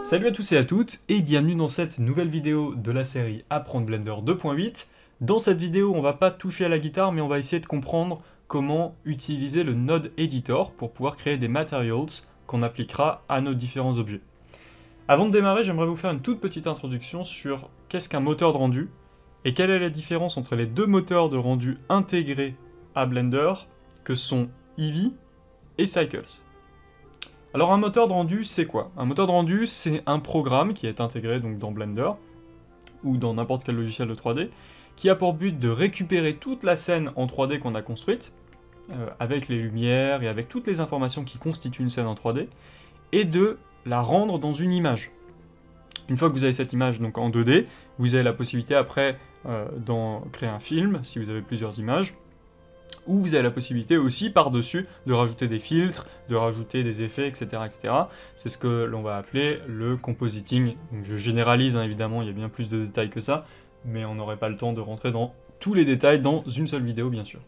Salut à tous et à toutes, et bienvenue dans cette nouvelle vidéo de la série Apprendre Blender 2.8. Dans cette vidéo, on va pas toucher à la guitare, mais on va essayer de comprendre comment utiliser le Node Editor pour pouvoir créer des materials qu'on appliquera à nos différents objets. Avant de démarrer, j'aimerais vous faire une toute petite introduction sur qu'est-ce qu'un moteur de rendu, et quelle est la différence entre les deux moteurs de rendu intégrés à Blender, que sont Eevee et Cycles. Alors un moteur de rendu, c'est quoi? Un moteur de rendu, c'est un programme qui est intégré donc dans Blender, ou dans n'importe quel logiciel de 3D, qui a pour but de récupérer toute la scène en 3D qu'on a construite, avec les lumières et avec toutes les informations qui constituent une scène en 3D, et de la rendre dans une image. Une fois que vous avez cette image donc en 2D, vous avez la possibilité après d'en créer un film, si vous avez plusieurs images, ou vous avez la possibilité aussi par-dessus de rajouter des filtres, de rajouter des effets, etc. etc. C'est ce que l'on va appeler le compositing. Donc je généralise, hein, évidemment, il y a bien plus de détails que ça, mais on n'aurait pas le temps de rentrer dans tous les détails dans une seule vidéo, bien sûr.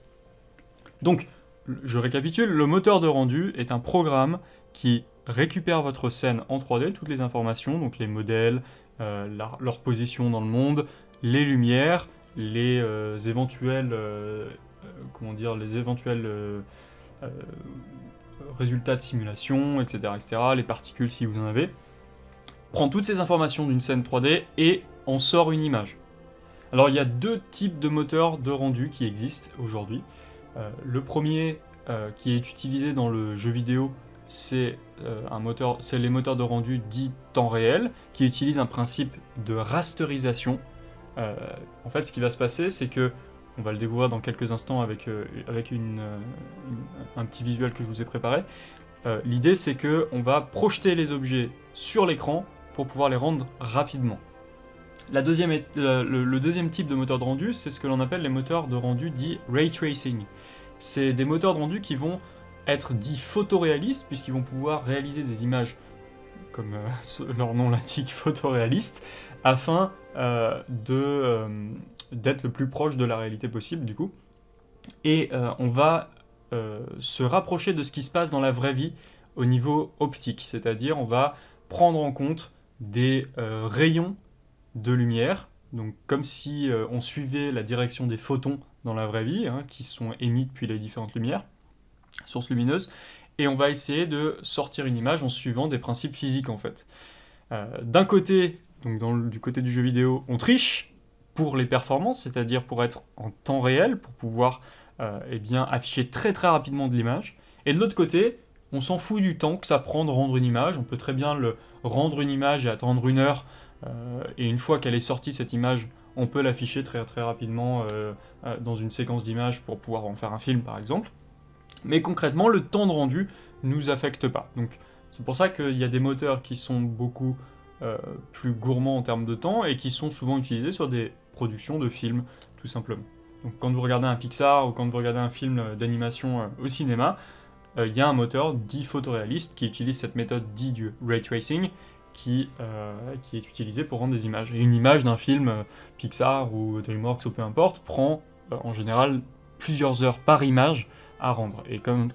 Donc, je récapitule, le moteur de rendu est un programme qui récupère votre scène en 3D, toutes les informations, donc les modèles, leur position dans le monde, les lumières, les éventuels résultats de simulation, etc., etc., les particules si vous en avez, prend toutes ces informations d'une scène 3D et en sort une image. Alors il y a deux types de moteurs de rendu qui existent aujourd'hui. Le premier qui est utilisé dans le jeu vidéo, c'est les moteurs de rendu dits temps réel, qui utilisent un principe de rasterisation. En fait, ce qui va se passer, c'est que, on va le découvrir dans quelques instants avec un petit visuel que je vous ai préparé, l'idée c'est qu'on va projeter les objets sur l'écran pour pouvoir les rendre rapidement. Le deuxième type de moteur de rendu, c'est ce que l'on appelle les moteurs de rendu dits Ray Tracing. C'est des moteurs de rendu qui vont être dits photoréalistes, puisqu'ils vont pouvoir réaliser des images, comme leur nom l'indique, photoréalistes, afin d'être le plus proche de la réalité possible, du coup. Et on va se rapprocher de ce qui se passe dans la vraie vie au niveau optique, c'est-à-dire on va prendre en compte des rayons de lumière, donc comme si on suivait la direction des photons dans la vraie vie, hein, qui sont émis depuis les différentes sources lumineuses, et on va essayer de sortir une image en suivant des principes physiques en fait. D'un côté, donc du côté du jeu vidéo, on triche pour les performances, c'est-à-dire pour être en temps réel, pour pouvoir afficher très très rapidement de l'image, et de l'autre côté, on s'en fout du temps que ça prend de rendre une image, on peut très bien rendre une image et attendre 1 heure, et une fois qu'elle est sortie cette image, on peut l'afficher très très rapidement dans une séquence d'images pour pouvoir en faire un film par exemple. Mais concrètement, le temps de rendu ne nous affecte pas. Donc c'est pour ça qu'il y a des moteurs qui sont beaucoup plus gourmands en termes de temps et qui sont souvent utilisés sur des productions de films, tout simplement. Donc quand vous regardez un Pixar ou quand vous regardez un film d'animation au cinéma, il y a un moteur dit photoréaliste qui utilise cette méthode dite du Ray Tracing, qui est utilisé pour rendre des images. Et une image d'un film Pixar ou DreamWorks ou peu importe prend en général plusieurs heures par image à rendre. Et comme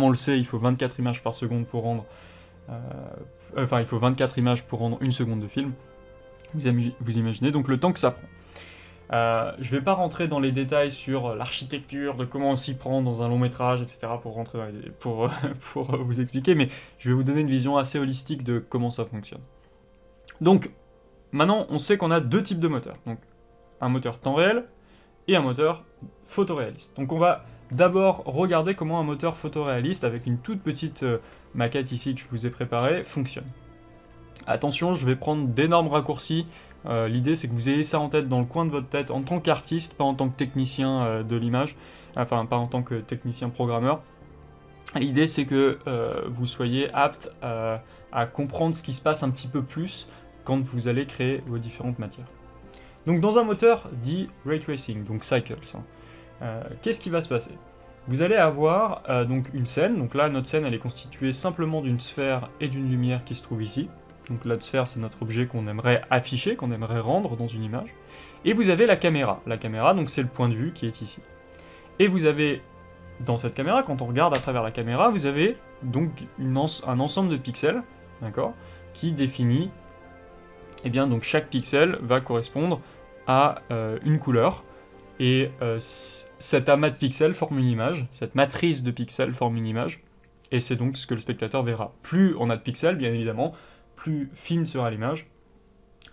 on le sait, il faut 24 images par seconde pour rendre... il faut 24 images pour rendre 1 seconde de film. Vous imaginez donc le temps que ça prend. Je vais pas rentrer dans les détails sur l'architecture, de comment on s'y prend dans un long métrage, etc. pour vous expliquer, mais je vais vous donner une vision assez holistique de comment ça fonctionne. Donc, maintenant, on sait qu'on a deux types de moteurs. Donc, un moteur temps réel et un moteur photoréaliste. Donc, on va d'abord regarder comment un moteur photoréaliste, avec une toute petite maquette ici que je vous ai préparée, fonctionne. Attention, je vais prendre d'énormes raccourcis. L'idée c'est que vous ayez ça en tête dans le coin de votre tête en tant qu'artiste, pas en tant que technicien de l'image, enfin pas en tant que technicien programmeur. L'idée c'est que vous soyez apte à comprendre ce qui se passe un petit peu plus quand vous allez créer vos différentes matières. Donc dans un moteur dit Ray Tracing, donc Cycles, qu'est-ce qui va se passer? Vous allez avoir donc une scène, donc là notre scène elle est constituée simplement d'une sphère et d'une lumière qui se trouve ici. Donc la sphère c'est notre objet qu'on aimerait afficher, qu'on aimerait rendre dans une image. Et vous avez la caméra. La caméra donc c'est le point de vue qui est ici. Et vous avez dans cette caméra, quand on regarde à travers la caméra, vous avez donc un ensemble de pixels, d'accord, qui définit, eh bien donc chaque pixel va correspondre à une couleur, et cet amas de pixels forme une image, cette matrice de pixels forme une image, et c'est donc ce que le spectateur verra. Plus on a de pixels, bien évidemment, plus fine sera l'image.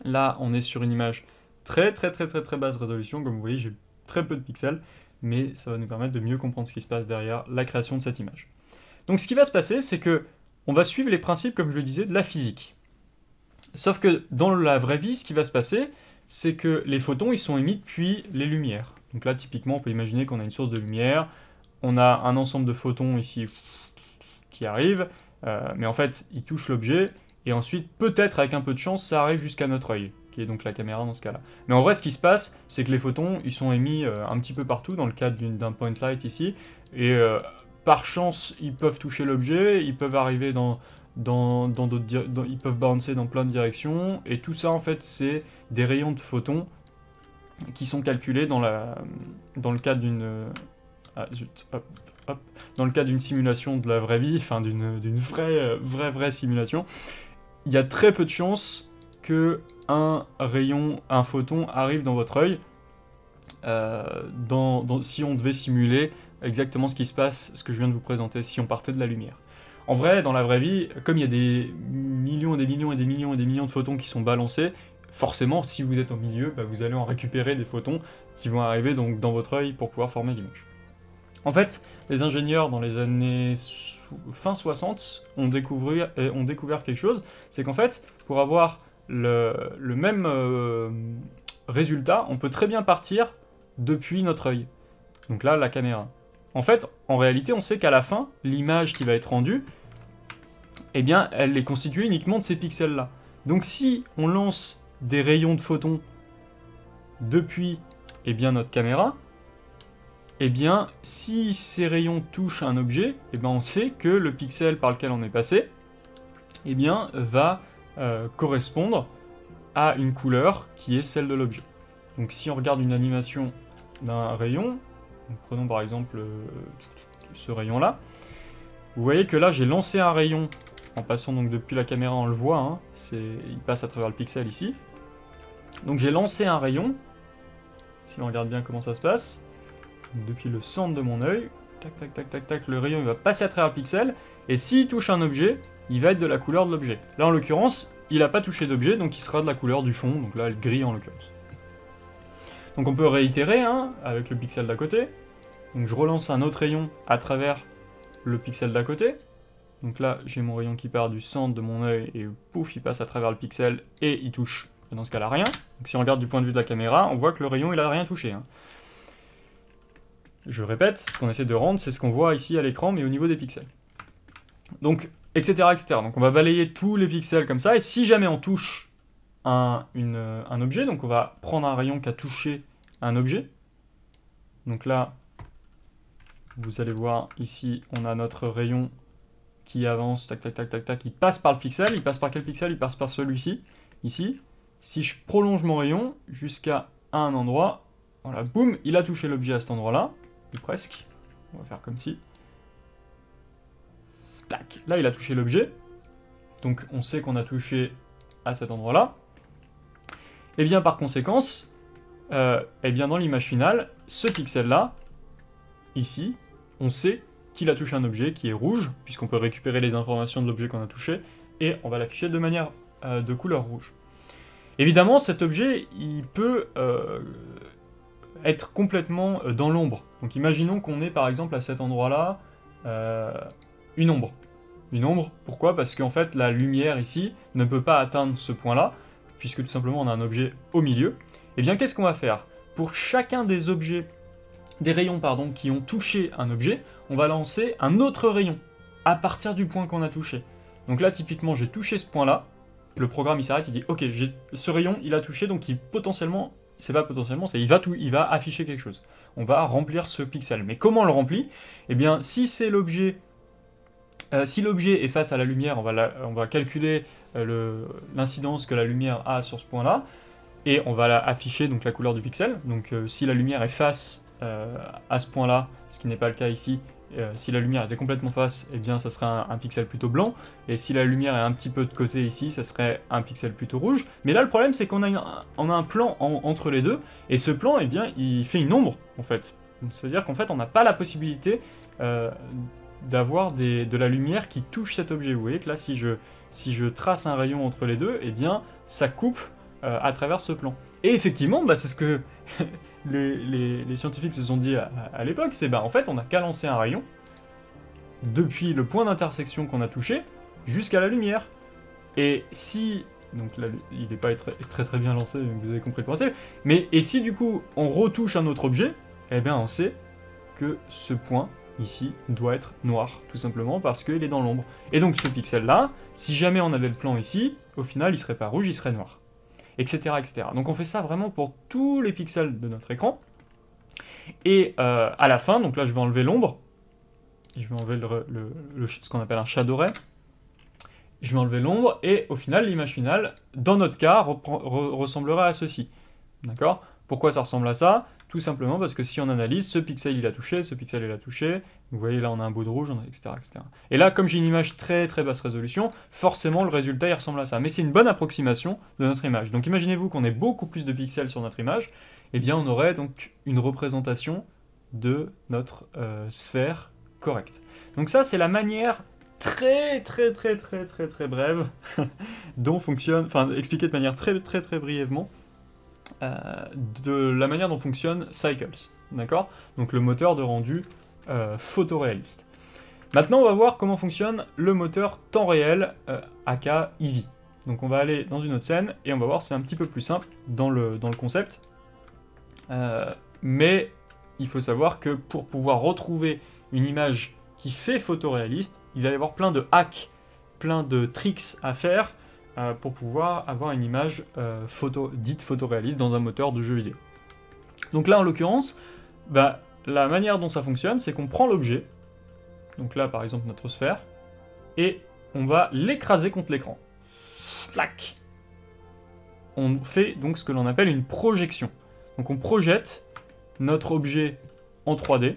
Là, on est sur une image très basse résolution, comme vous voyez, j'ai très peu de pixels, mais ça va nous permettre de mieux comprendre ce qui se passe derrière la création de cette image. Donc ce qui va se passer, c'est que on va suivre les principes, comme je le disais, de la physique. Sauf que dans la vraie vie, ce qui va se passer, c'est que les photons, ils sont émis depuis les lumières. Donc là, typiquement, on peut imaginer qu'on a une source de lumière, on a un ensemble de photons ici qui arrivent, mais en fait, ils touchent l'objet, et ensuite, peut-être avec un peu de chance, ça arrive jusqu'à notre œil, qui est donc la caméra dans ce cas-là. Mais en vrai, ce qui se passe, c'est que les photons, ils sont émis un petit peu partout, dans le cadre d'un point light ici, et par chance, ils peuvent toucher l'objet, ils peuvent arriver ils peuvent bouncer dans plein de directions, et tout ça, en fait, c'est des rayons de photons qui sont calculés dans le cadre d'une... Ah, zut, hop. Dans le cadre d'une simulation de la vraie vie, enfin d'une vraie simulation, il y a très peu de chances que un photon arrive dans votre œil si on devait simuler exactement ce qui se passe, ce que je viens de vous présenter, si on partait de la lumière. En vrai, dans la vraie vie, comme il y a des millions et des millions et des millions et des millions de photons qui sont balancés, forcément, si vous êtes au milieu, vous allez en récupérer des photons qui vont arriver donc dans votre œil pour pouvoir former l'image. En fait, les ingénieurs, dans les années fin 60, ont découvert quelque chose, c'est qu'en fait, pour avoir le même résultat, on peut très bien partir depuis notre œil. Donc là, la caméra. En fait, en réalité, on sait qu'à la fin, l'image qui va être rendue, eh bien, elle est constituée uniquement de ces pixels-là. Donc si on lance des rayons de photons depuis notre caméra, eh bien, si ces rayons touchent un objet, eh bien, on sait que le pixel par lequel on est passé, eh bien, va correspondre à une couleur qui est celle de l'objet. Donc si on regarde une animation d'un rayon, prenons par exemple ce rayon-là, vous voyez que là j'ai lancé un rayon en passant donc depuis la caméra, on le voit, hein, il passe à travers le pixel ici. Donc j'ai lancé un rayon, si on regarde bien comment ça se passe, depuis le centre de mon œil, tac, le rayon il va passer à travers le pixel, et s'il touche un objet, il va être de la couleur de l'objet. Là en l'occurrence, il n'a pas touché d'objet, donc il sera de la couleur du fond, donc là le gris en l'occurrence. Donc on peut réitérer avec le pixel d'à côté. Donc je relance un autre rayon à travers le pixel d'à côté. Donc là j'ai mon rayon qui part du centre de mon œil et pouf, il passe à travers le pixel et il touche dans ce cas-là rien. Donc si on regarde du point de vue de la caméra, on voit que le rayon il a rien touché. Je répète, ce qu'on essaie de rendre, c'est ce qu'on voit ici à l'écran, mais au niveau des pixels. Donc, etc. Donc on va balayer tous les pixels comme ça, et si jamais on touche un objet, donc on va prendre un rayon qui a touché un objet. Donc là, vous allez voir, ici, on a notre rayon qui avance, tac, il passe par le pixel. Il passe par quel pixel? Il passe par celui-ci, ici. Si je prolonge mon rayon jusqu'à un endroit, voilà, boum, il a touché l'objet à cet endroit-là, ou presque. On va faire comme si. Tac, là il a touché l'objet. Donc on sait qu'on a touché à cet endroit-là. Et bien par conséquence, dans l'image finale, ce pixel-là, ici, on sait qu'il a touché un objet qui est rouge, puisqu'on peut récupérer les informations de l'objet qu'on a touché, et on va l'afficher de manière de couleur rouge. Évidemment, cet objet, il peut être complètement dans l'ombre. Donc imaginons qu'on ait par exemple à cet endroit-là une ombre. Une ombre, pourquoi? Parce qu'en fait la lumière ici ne peut pas atteindre ce point-là, puisque tout simplement on a un objet au milieu. Et bien qu'est-ce qu'on va faire? Pour chacun des objets, des rayons pardon, qui ont touché un objet, on va lancer un autre rayon à partir du point qu'on a touché. Donc là typiquement j'ai touché ce point-là, le programme il s'arrête, il dit ok, ce rayon il a touché, donc potentiellement, c'est pas potentiellement, c'est il va afficher quelque chose. On va remplir ce pixel. Mais comment on le remplit? Eh bien si c'est l'objet, si l'objet est face à la lumière, on va calculer l'incidence que la lumière a sur ce point-là, et on va afficher donc la couleur du pixel. Donc si la lumière est face à ce point-là, ce qui n'est pas le cas ici. Si la lumière était complètement face, eh bien ça serait un pixel plutôt blanc, et si la lumière est un petit peu de côté ici, ça serait un pixel plutôt rouge. Mais là le problème c'est qu'on a, un plan entre les deux, et ce plan, eh bien, il fait une ombre en fait. C'est-à-dire qu'en fait on n'a pas la possibilité d'avoir de la lumière qui touche cet objet. Vous voyez que là si je trace un rayon entre les deux, eh bien ça coupe à travers ce plan. Et effectivement, bah, c'est ce que les scientifiques se sont dit à l'époque, c'est bah en fait on n'a qu'à lancer un rayon depuis le point d'intersection qu'on a touché jusqu'à la lumière. Et si, donc là il n'est pas très bien lancé, vous avez compris le principe, mais et si du coup on retouche un autre objet, eh bien on sait que ce point ici doit être noir, tout simplement parce qu'il est dans l'ombre. Et donc ce pixel là, si jamais on avait le plan ici, au final il serait pas rouge, il serait noir. Etc., etc. Donc on fait ça vraiment pour tous les pixels de notre écran. Et à la fin, donc là je vais enlever l'ombre, je vais enlever ce qu'on appelle un shadow ray, je vais enlever l'ombre, et au final, l'image finale, dans notre cas, ressemblerait à ceci. D'accord ? Pourquoi ça ressemble à ça ? Tout simplement parce que si on analyse, ce pixel il a touché, ce pixel il a touché, vous voyez là on a un bout de rouge, etc., etc. Et là, comme j'ai une image très très basse résolution, forcément le résultat il ressemble à ça. Mais c'est une bonne approximation de notre image. Donc imaginez-vous qu'on ait beaucoup plus de pixels sur notre image, et bien on aurait donc une représentation de notre sphère correcte. Donc ça c'est la manière très brève dont fonctionne, enfin expliqué de manière très brièvement, de la manière dont fonctionne Cycles, d'accord ? Donc le moteur de rendu photoréaliste. Maintenant, on va voir comment fonctionne le moteur temps réel, aka Eevee. Donc on va aller dans une autre scène, et on va voir, c'est un petit peu plus simple dans le concept. Mais il faut savoir que pour pouvoir retrouver une image qui fait photoréaliste, il va y avoir plein de hacks, plein de tricks à faire, pour pouvoir avoir une image dite photoréaliste dans un moteur de jeu vidéo. Donc là, en l'occurrence, bah, la manière dont ça fonctionne, c'est qu'on prend l'objet, donc là, par exemple, notre sphère, et on va l'écraser contre l'écran. Clac ! On fait donc ce que l'on appelle une projection. Donc on projette notre objet en 3D,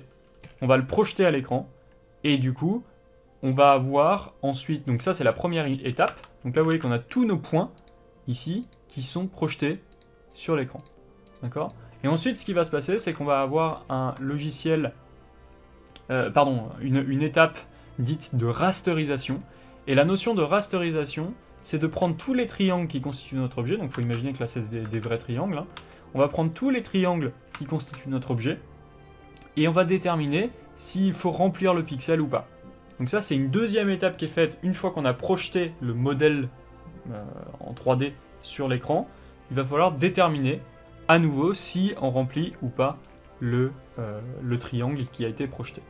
on va le projeter à l'écran, et du coup, on va avoir ensuite, donc ça c'est la première étape, donc là vous voyez qu'on a tous nos points, ici, qui sont projetés sur l'écran, d'accord ? Et ensuite ce qui va se passer, c'est qu'on va avoir un logiciel, une étape dite de rasterisation, et la notion de rasterisation, c'est de prendre tous les triangles qui constituent notre objet, donc il faut imaginer que là c'est des vrais triangles, hein. On va prendre tous les triangles qui constituent notre objet, et on va déterminer s'il faut remplir le pixel ou pas. Donc ça, c'est une deuxième étape qui est faite une fois qu'on a projeté le modèle en 3D sur l'écran. Il va falloir déterminer à nouveau si on remplit ou pas le triangle qui a été projeté.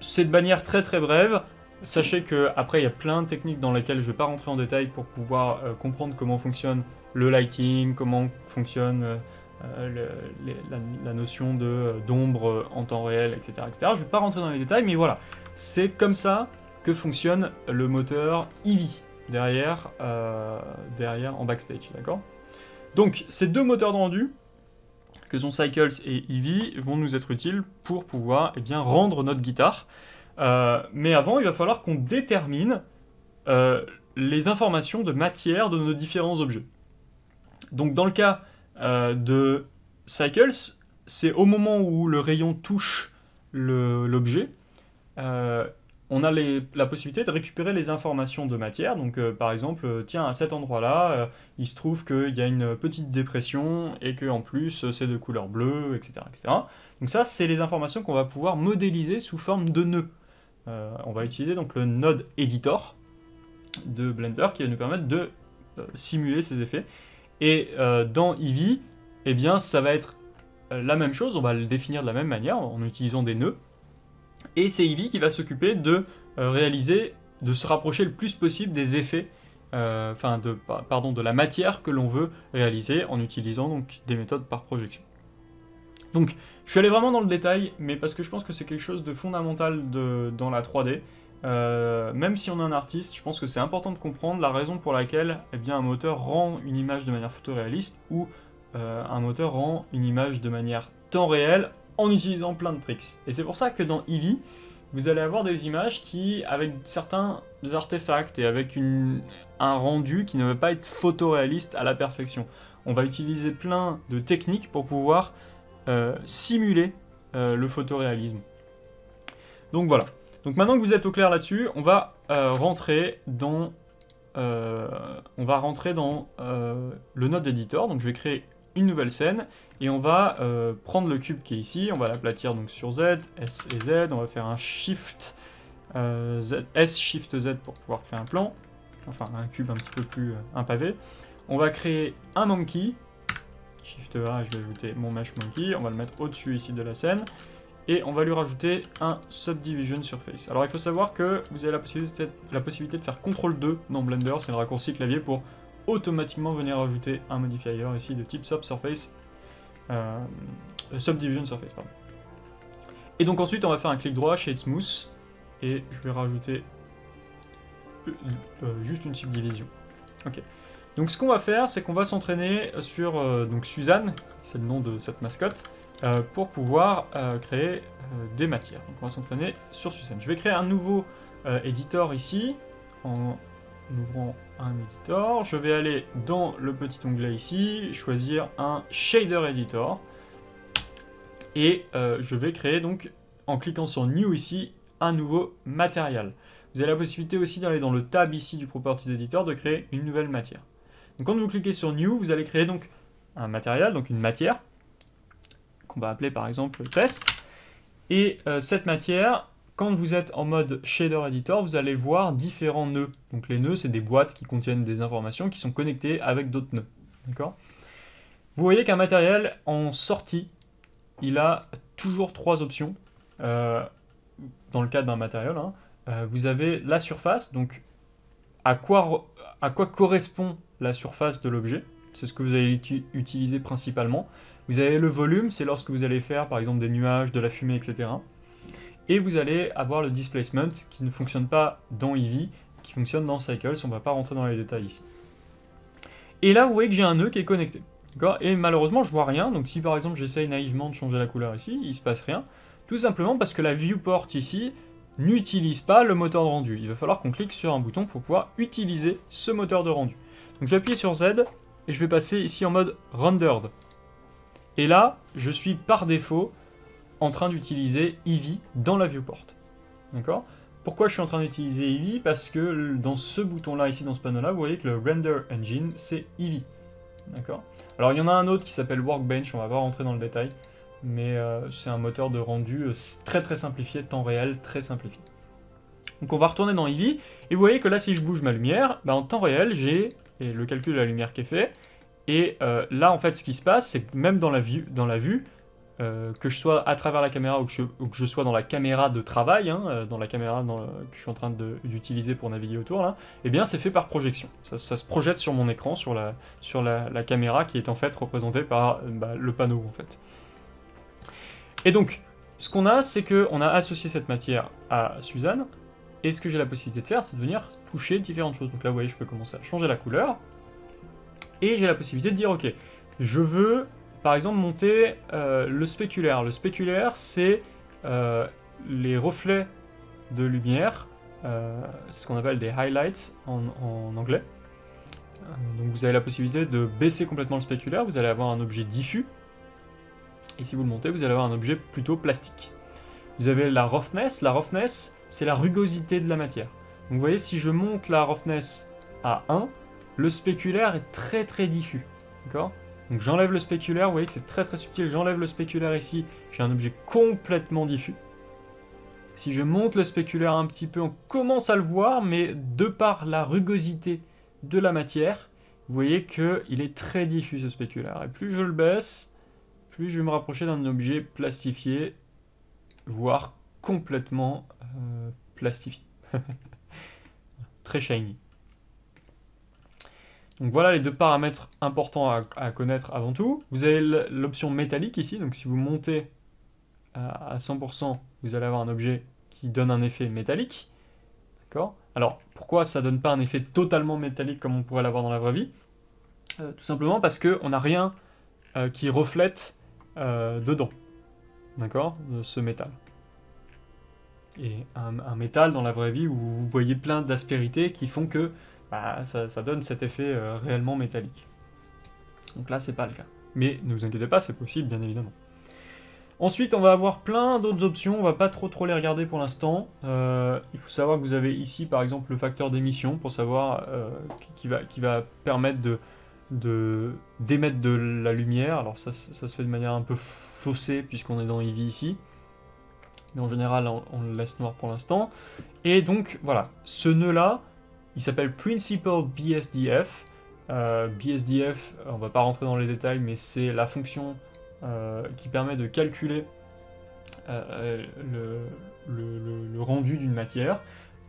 C'est de manière très brève. Sachez qu'après, il y a plein de techniques dans lesquelles je ne vais pas rentrer en détail pour pouvoir comprendre comment fonctionne le lighting, comment fonctionne la notion d'ombre en temps réel, etc., etc. Je ne vais pas rentrer dans les détails, mais voilà. C'est comme ça que fonctionne le moteur Eevee derrière en backstage, d'accord ? Donc, ces deux moteurs de rendu, que sont Cycles et Eevee, vont nous être utiles pour pouvoir rendre notre guitare. Mais avant, il va falloir qu'on détermine les informations de matière de nos différents objets. Donc dans le cas de Cycles, c'est au moment où le rayon touche l'objet, on a la possibilité de récupérer les informations de matière. Donc par exemple, tiens, à cet endroit-là, il se trouve qu'il y a une petite dépression et qu'en plus c'est de couleur bleue, etc., etc. Donc ça, c'est les informations qu'on va pouvoir modéliser sous forme de nœuds. On va utiliser donc le node editor de Blender qui va nous permettre de simuler ces effets. Et dans Eevee, eh bien, ça va être la même chose, on va le définir de la même manière en utilisant des nœuds. Et c'est Eevee qui va s'occuper de de se rapprocher le plus possible des effets, de la matière que l'on veut réaliser en utilisant donc des méthodes par projection. Donc, je suis allé vraiment dans le détail, mais parce que je pense que c'est quelque chose de fondamental dans la 3D. Même si on est un artiste, je pense que c'est important de comprendre la raison pour laquelle un moteur rend une image de manière photoréaliste ou un moteur rend une image de manière temps réel en utilisant plein de tricks. Et c'est pour ça que dans Eevee, vous allez avoir des images qui, avec certains artefacts et avec un rendu qui ne va pas être photoréaliste à la perfection. On va utiliser plein de techniques pour pouvoir simuler le photoréalisme. Donc voilà. Donc maintenant que vous êtes au clair là-dessus, on va rentrer dans, le node editor. Donc je vais créer une nouvelle scène et on va prendre le cube qui est ici, on va l'aplatir donc sur Z, S et Z, on va faire un Shift Z, S Shift Z pour pouvoir créer un plan, enfin un cube un petit peu plus un pavé. On va créer un monkey, Shift A, je vais ajouter mon mesh monkey, on va le mettre au-dessus ici de la scène. Et on va lui rajouter un Subdivision Surface. Alors il faut savoir que vous avez la possibilité de faire CTRL 2 dans Blender, c'est le raccourci clavier pour automatiquement venir ajouter un modifier ici de type Subdivision Surface. Pardon. Et donc ensuite on va faire un clic droit, Shade Smooth, et je vais rajouter juste une subdivision. Ok. Donc ce qu'on va faire, c'est qu'on va s'entraîner sur donc Suzanne, c'est le nom de cette mascotte, pour pouvoir créer des matières. Donc on va s'entraîner sur Suzanne. Je vais créer un nouveau éditeur ici, en ouvrant un éditeur. Je vais aller dans le petit onglet ici, choisir un Shader Editor, et je vais créer donc, en cliquant sur New ici, un nouveau matériel. Vous avez la possibilité aussi d'aller dans le tab ici du Properties Editor, de créer une nouvelle matière. Donc quand vous cliquez sur New, vous allez créer donc un matériel, donc une matière, qu'on va appeler par exemple test. Et cette matière, quand vous êtes en mode Shader Editor, vous allez voir différents nœuds. Donc les nœuds, c'est des boîtes qui contiennent des informations qui sont connectées avec d'autres nœuds. D'accord ? Vous voyez qu'un matériel en sortie, il a toujours 3 options. Dans le cadre d'un matériel, hein. Vous avez la surface, donc à quoi correspond la surface de l'objet. C'est ce que vous allez utiliser principalement. Vous avez le volume, c'est lorsque vous allez faire par exemple des nuages, de la fumée, etc. Et vous allez avoir le displacement qui ne fonctionne pas dans Eevee, qui fonctionne dans Cycles, on ne va pas rentrer dans les détails ici. Et là vous voyez que j'ai un nœud qui est connecté. Et malheureusement je vois rien, donc si par exemple j'essaye naïvement de changer la couleur ici, il ne se passe rien. Tout simplement parce que la viewport ici n'utilise pas le moteur de rendu. Il va falloir qu'on clique sur un bouton pour pouvoir utiliser ce moteur de rendu. Donc je vais appuyer sur Z et je vais passer ici en mode Rendered. Et là, je suis par défaut en train d'utiliser Eevee dans la viewport. D'accord ? Pourquoi je suis en train d'utiliser Eevee ? Parce que dans ce bouton-là, ici dans ce panneau-là, vous voyez que le Render Engine, c'est Eevee. D'accord ? Alors il y en a un autre qui s'appelle Workbench, on va pas rentrer dans le détail, mais c'est un moteur de rendu très très simplifié, temps réel, très simplifié. Donc on va retourner dans Eevee, et vous voyez que là si je bouge ma lumière, en temps réel j'ai le calcul de la lumière qui est fait, et là en fait ce qui se passe, c'est que même dans la vue, que je sois à travers la caméra ou que je sois dans la caméra de travail, dans la caméra que je suis en train d'utiliser pour naviguer autour, là, eh bien c'est fait par projection. Ça se projette sur mon écran, sur la caméra qui est en fait représentée par le panneau en fait. Et donc, ce qu'on a, c'est qu'on a associé cette matière à Suzanne, et ce que j'ai la possibilité de faire, c'est de venir toucher différentes choses. Donc là, vous voyez, je peux commencer à changer la couleur, et j'ai la possibilité de dire, ok, je veux, par exemple, monter le spéculaire. Le spéculaire, c'est les reflets de lumière, c'est ce qu'on appelle des highlights en anglais. Donc vous avez la possibilité de baisser complètement le spéculaire, vous allez avoir un objet diffus, et si vous le montez, vous allez avoir un objet plutôt plastique. Vous avez la roughness, c'est la rugosité de la matière. Donc vous voyez, si je monte la roughness à 1, le spéculaire est très très diffus. D'accord ? Donc j'enlève le spéculaire, vous voyez que c'est très très subtil, j'enlève le spéculaire ici, j'ai un objet complètement diffus. Si je monte le spéculaire un petit peu, on commence à le voir, mais de par la rugosité de la matière, vous voyez qu'il est très diffus ce spéculaire. Et plus je le baisse, plus je vais me rapprocher d'un objet plastifié, voire complètement plastifié. Très shiny. Donc voilà les deux paramètres importants à connaître avant tout. Vous avez l'option métallique ici, donc si vous montez à 100%, vous allez avoir un objet qui donne un effet métallique. D'accord ? Alors pourquoi ça ne donne pas un effet totalement métallique comme on pourrait l'avoir dans la vraie vie ? Tout simplement parce qu'on n'a rien qui reflète dedans, d'accord, de ce métal. Et un métal dans la vraie vie où vous voyez plein d'aspérités qui font que bah, ça donne cet effet réellement métallique. Donc là, c'est pas le cas. Mais ne vous inquiétez pas, c'est possible, bien évidemment. Ensuite, on va avoir plein d'autres options, on va pas trop les regarder pour l'instant. Il faut savoir que vous avez ici, par exemple, le facteur d'émission, pour savoir qui va permettre d'émettre de la lumière. Alors ça se fait de manière un peu faussée, puisqu'on est dans Eevee ici. Mais en général, on le laisse noir pour l'instant. Et donc, voilà, ce nœud-là, il s'appelle Principal BSDF. BSDF, on va pas rentrer dans les détails, mais c'est la fonction qui permet de calculer le rendu d'une matière.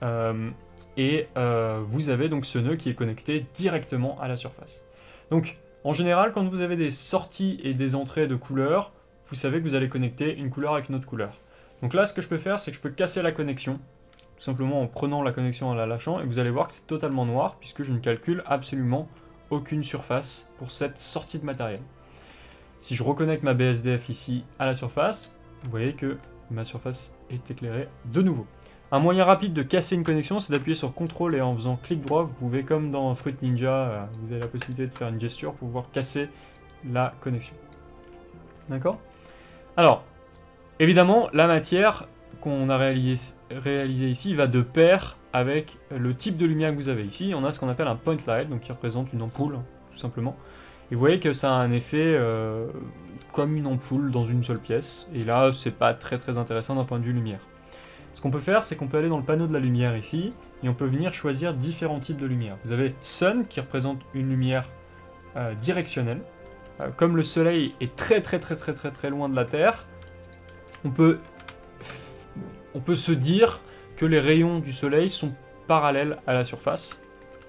Vous avez donc ce nœud qui est connecté directement à la surface. Donc, en général, quand vous avez des sorties et des entrées de couleurs, vous savez que vous allez connecter une couleur avec une autre couleur. Donc là, ce que je peux faire, c'est que je peux casser la connexion, tout simplement en prenant la connexion en la lâchant, et vous allez voir que c'est totalement noir, puisque je ne calcule absolument aucune surface pour cette sortie de matériel. Si je reconnecte ma BSDF ici à la surface, vous voyez que ma surface est éclairée de nouveau. Un moyen rapide de casser une connexion, c'est d'appuyer sur CTRL et en faisant clic droit, vous pouvez, comme dans Fruit Ninja, vous avez la possibilité de faire une gesture pour pouvoir casser la connexion. D'accord ? Alors, évidemment, la matière qu'on a réalisée ici va de pair avec le type de lumière que vous avez ici. On a ce qu'on appelle un point light, donc qui représente une ampoule, tout simplement. Et vous voyez que ça a un effet comme une ampoule dans une seule pièce. Et là, c'est pas très intéressant d'un point de vue lumière. Ce qu'on peut faire, c'est qu'on peut aller dans le panneau de la lumière ici, et on peut venir choisir différents types de lumière. Vous avez Sun, qui représente une lumière directionnelle. Comme le soleil est très loin de la Terre, on peut se dire que les rayons du soleil sont parallèles à la surface.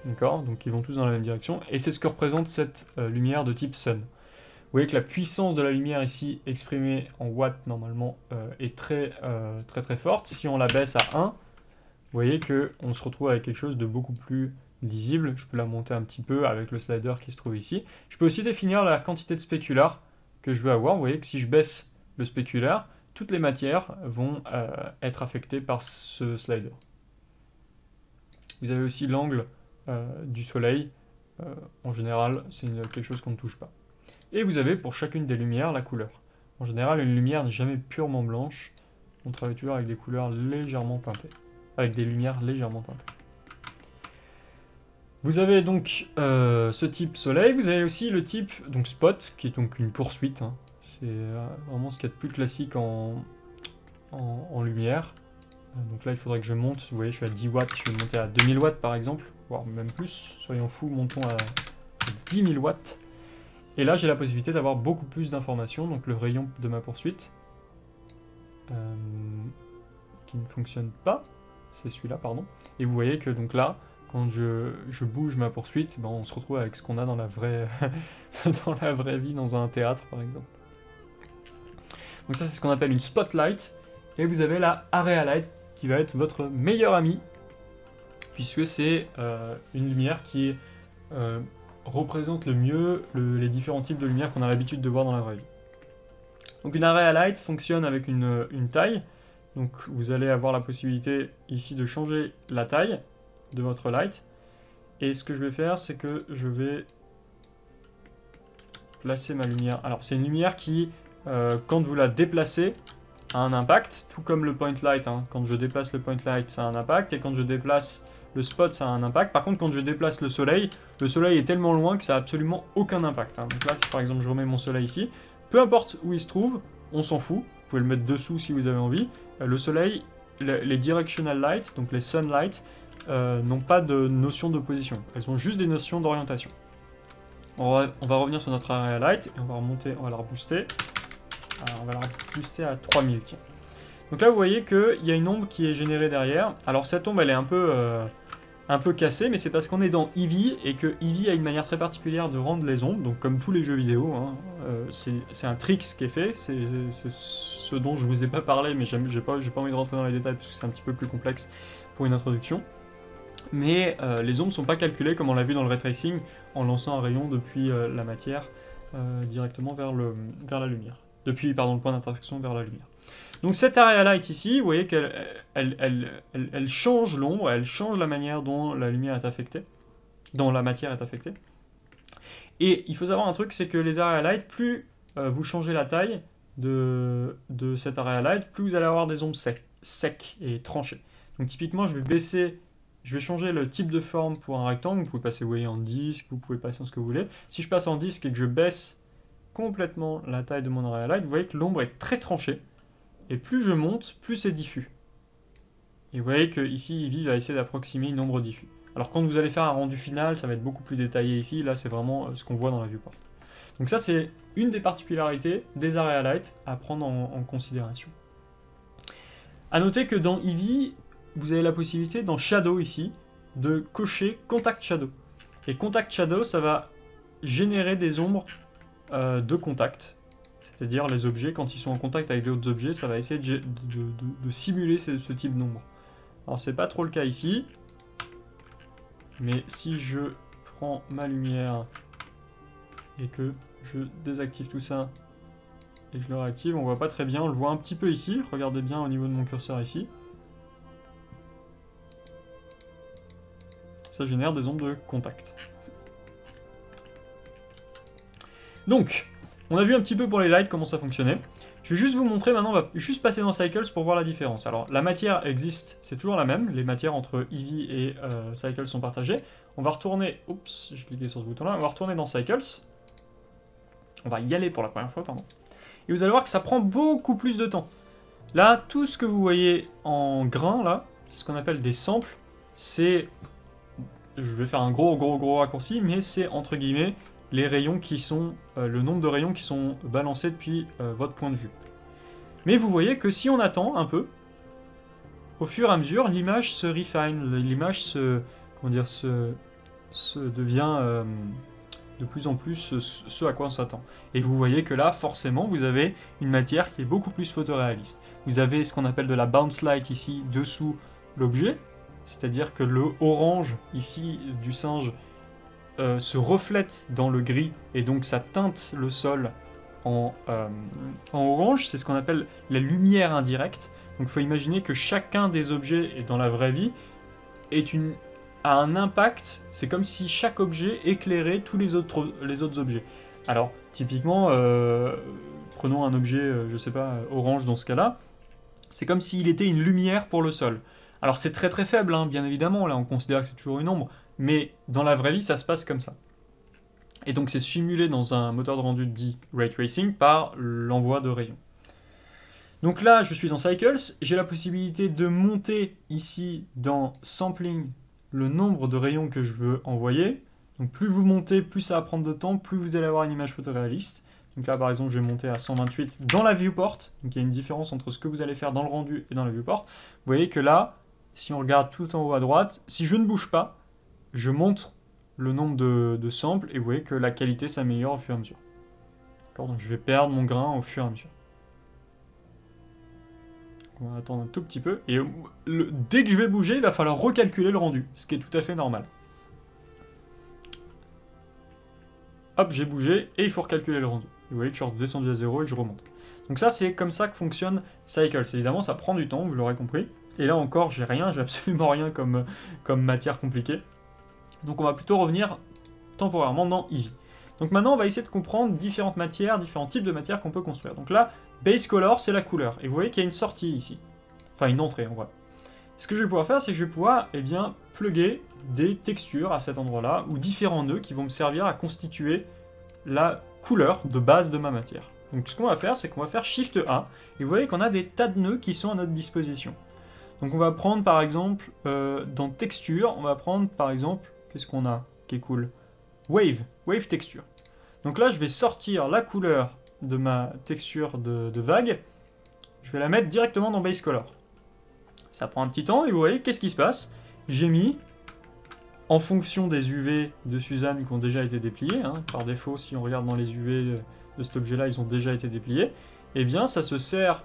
D'accord ? Donc ils vont tous dans la même direction. Et c'est ce que représente cette lumière de type Sun. Vous voyez que la puissance de la lumière ici, exprimée en watts normalement, est très forte. Si on la baisse à 1, vous voyez qu'on se retrouve avec quelque chose de beaucoup plus lisible. Je peux la monter un petit peu avec le slider qui se trouve ici. Je peux aussi définir la quantité de spécular que je veux avoir. Vous voyez que si je baisse le spécular, toutes les matières vont être affectées par ce slider. Vous avez aussi l'angle du soleil. En général, c'est quelque chose qu'on ne touche pas. Et vous avez pour chacune des lumières la couleur. En général, une lumière n'est jamais purement blanche. On travaille toujours avec des couleurs légèrement teintées. Avec des lumières légèrement teintées. Vous avez donc ce type soleil. Vous avez aussi le type donc spot, qui est donc une poursuite. Hein. C'est vraiment ce qu'il y a de plus classique en lumière. Donc là, il faudrait que je monte. Vous voyez, je suis à 10 watts. Je vais monter à 2000 watts par exemple, voire même plus. Soyons fous, montons à 10 000 watts. Et là, j'ai la possibilité d'avoir beaucoup plus d'informations. Donc le rayon de ma poursuite, qui ne fonctionne pas. C'est celui-là, pardon. Et vous voyez que donc là, quand je bouge ma poursuite, ben, on se retrouve avec ce qu'on a dans la vraie, dans la vraie vie, dans un théâtre par exemple. Donc ça, c'est ce qu'on appelle une spotlight. Et vous avez la area light, qui va être votre meilleur ami, puisque c'est une lumière qui représente le mieux les différents types de lumière qu'on a l'habitude de voir dans la vraie vie. Donc une area light fonctionne avec une taille. Donc vous allez avoir la possibilité ici de changer la taille de votre light. Et ce que je vais faire, c'est que je vais placer ma lumière. Alors c'est une lumière qui, quand vous la déplacez, a un impact, tout comme le point light. Hein. Quand je déplace le point light, ça a un impact. Et quand je déplace le spot, ça a un impact. Par contre, quand je déplace le soleil est tellement loin que ça n'a absolument aucun impact. Hein. Donc là, si par exemple je remets mon soleil ici, peu importe où il se trouve, on s'en fout. Vous pouvez le mettre dessous si vous avez envie. Le soleil, les directional lights, donc les sunlight, n'ont pas de notion de position. Elles ont juste des notions d'orientation. On va revenir sur notre area light et on va remonter, on va la rebooster. Alors, on va la booster à 3000, tiens. Donc là, vous voyez qu'il y a une ombre qui est générée derrière. Alors cette ombre, elle est un peu cassée, mais c'est parce qu'on est dans Eevee et que Eevee a une manière très particulière de rendre les ombres. Donc comme tous les jeux vidéo, hein, c'est un trick qui est fait. C'est ce dont je vous ai pas parlé, mais j'ai pas envie de rentrer dans les détails parce que c'est un petit peu plus complexe pour une introduction. Mais les ombres sont pas calculées comme on l'a vu dans le ray tracing en lançant un rayon depuis la matière directement vers la lumière. pardon, le point d'interaction vers la lumière. Donc cette area light ici, vous voyez qu'elle elle change l'ombre, elle change la manière dont la lumière est affectée, dont la matière est affectée. Et il faut savoir un truc, c'est que les area light, plus vous changez la taille de cette area light, plus vous allez avoir des ombres secs et tranchées. Donc typiquement, je vais changer le type de forme pour un rectangle. Vous pouvez passer, vous voyez, en disque, vous pouvez passer en ce que vous voulez. Si je passe en disque et que je baisse complètement la taille de mon area light, vous voyez que l'ombre est très tranchée. Et plus je monte, plus c'est diffus. Et vous voyez qu'ici, Eevee va essayer d'approximer une ombre diffuse. Alors quand vous allez faire un rendu final, ça va être beaucoup plus détaillé ici. Là, c'est vraiment ce qu'on voit dans la viewport. Donc ça, c'est une des particularités des area light à prendre en considération. A noter que dans Eevee, vous avez la possibilité, dans Shadow ici, de cocher Contact Shadow. Et Contact Shadow, ça va générer des ombres de contact. C'est-à-dire les objets, quand ils sont en contact avec d'autres objets, ça va essayer de simuler ce type d'ombre. Alors c'est pas trop le cas ici. Mais si je prends ma lumière et que je désactive tout ça et je le réactive, on voit pas très bien, on le voit un petit peu ici. Regardez bien au niveau de mon curseur ici. Ça génère des ombres de contact. Donc, on a vu un petit peu pour les lights comment ça fonctionnait. Je vais juste vous montrer maintenant, on va juste passer dans Cycles pour voir la différence. Alors, la matière existe, c'est toujours la même. Les matières entre Eevee et Cycles sont partagées. On va retourner, oups, j'ai cliqué sur ce bouton-là, on va retourner dans Cycles. On va y aller pour la première fois, pardon. Et vous allez voir que ça prend beaucoup plus de temps. Là, tout ce que vous voyez en grain, là, c'est ce qu'on appelle des samples. C'est, je vais faire un gros raccourci, mais c'est entre guillemets les rayons qui sont, le nombre de rayons qui sont balancés depuis votre point de vue. Mais vous voyez que si on attend un peu, au fur et à mesure, l'image se refine, l'image se devient de plus en plus ce à quoi on s'attend. Et vous voyez que là, forcément, vous avez une matière qui est beaucoup plus photoréaliste. Vous avez ce qu'on appelle de la bounce light ici, dessous l'objet, c'est-à-dire que le orange ici du singe se reflète dans le gris et donc ça teinte le sol en orange. C'est ce qu'on appelle la lumière indirecte. Donc il faut imaginer que chacun des objets dans la vraie vie a un impact. C'est comme si chaque objet éclairait tous les autres objets. Alors typiquement, prenons un objet, je sais pas, orange dans ce cas-là. C'est comme s'il était une lumière pour le sol. Alors c'est très très faible, hein, bien évidemment, là on considère que c'est toujours une ombre, mais dans la vraie vie ça se passe comme ça. Et donc c'est simulé dans un moteur de rendu dit Ray Tracing par l'envoi de rayons. Donc là je suis dans Cycles, j'ai la possibilité de monter ici dans Sampling le nombre de rayons que je veux envoyer. Donc plus vous montez, plus ça va prendre de temps, plus vous allez avoir une image photoréaliste. Donc là par exemple je vais monter à 128 dans la viewport, donc il y a une différence entre ce que vous allez faire dans le rendu et dans la viewport. Vous voyez que là, si on regarde tout en haut à droite, si je ne bouge pas, je monte le nombre de samples et vous voyez que la qualité s'améliore au fur et à mesure. Donc je vais perdre mon grain au fur et à mesure. On va attendre un tout petit peu. Et dès que je vais bouger, il va falloir recalculer le rendu, ce qui est tout à fait normal. Hop, j'ai bougé et il faut recalculer le rendu. Vous voyez que je suis redescendu à 0 et que je remonte. Donc ça, c'est comme ça que fonctionne Cycles. Évidemment, ça prend du temps, vous l'aurez compris. Et là encore, j'ai absolument rien comme matière compliquée. Donc on va plutôt revenir temporairement dans Eevee. Donc maintenant, on va essayer de comprendre différentes matières, différents types de matières qu'on peut construire. Donc là, Base Color, c'est la couleur. Et vous voyez qu'il y a une sortie ici. Enfin, une entrée, en vrai. Ce que je vais pouvoir faire, c'est que je vais pouvoir, plugger des textures à cet endroit-là, ou différents nœuds qui vont me servir à constituer la couleur de base de ma matière. Donc ce qu'on va faire, c'est qu'on va faire Shift A, et vous voyez qu'on a des tas de nœuds qui sont à notre disposition. Donc on va prendre par exemple, dans Texture, on va prendre par exemple, qu'est-ce qu'on a qui est cool? Wave Texture. Donc là, je vais sortir la couleur de ma texture de vague, je vais la mettre directement dans Base Color. Ça prend un petit temps, et vous voyez, qu'est-ce qui se passe? J'ai mis, en fonction des UV de Suzanne qui ont déjà été dépliés, hein, par défaut, si on regarde dans les UV de cet objet-là, ils ont déjà été dépliés, et bien ça se sert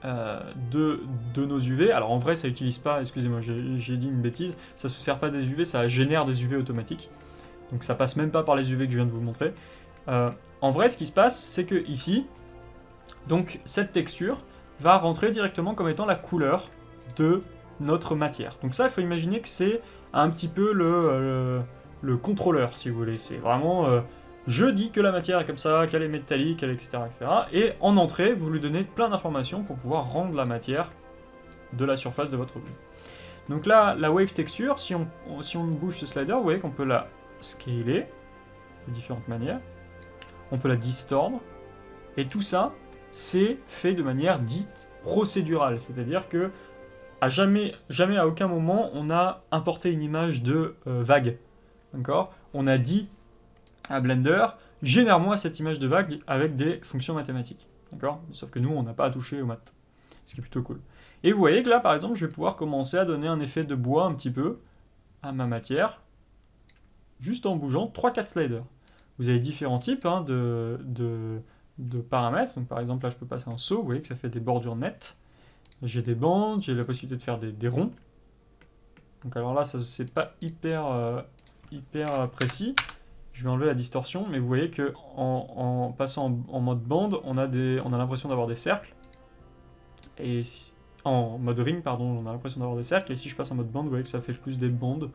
de nos UV. Alors en vrai, ça n'utilise pas, excusez-moi, j'ai dit une bêtise, ça se sert pas des UV, ça génère des UV automatiques. Donc ça passe même pas par les UV que je viens de vous montrer. En vrai, ce qui se passe, c'est que ici, donc cette texture va rentrer directement comme étant la couleur de notre matière. Donc ça, il faut imaginer que c'est un petit peu le contrôleur, si vous voulez. C'est vraiment, je dis que la matière est comme ça, qu'elle est métallique, etc., etc. Et en entrée, vous lui donnez plein d'informations pour pouvoir rendre la matière de la surface de votre objet. Donc là, la wave texture, si on bouge ce slider, vous voyez qu'on peut la scaler de différentes manières. On peut la distordre. Et tout ça, c'est fait de manière dite procédurale. C'est-à-dire que jamais à aucun moment, on a importé une image de vague. D'accord ? On a dit à Blender, génère-moi cette image de vague avec des fonctions mathématiques. D'accord ? Sauf que nous, on n'a pas à toucher aux maths. Ce qui est plutôt cool. Et vous voyez que là, par exemple, je vais pouvoir commencer à donner un effet de bois un petit peu à ma matière, juste en bougeant 3-4 sliders. Vous avez différents types hein, de paramètres. Donc par exemple, là, je peux passer un saut, vous voyez que ça fait des bordures nettes. J'ai des bandes, j'ai la possibilité de faire des ronds. Donc alors là, c'est pas hyper précis. Je vais enlever la distorsion, mais vous voyez que en passant en mode bande, on a l'impression d'avoir des cercles. Et en mode ring, pardon, on a l'impression d'avoir des cercles. Et si je passe en mode bande, vous voyez que ça fait plus des bandes.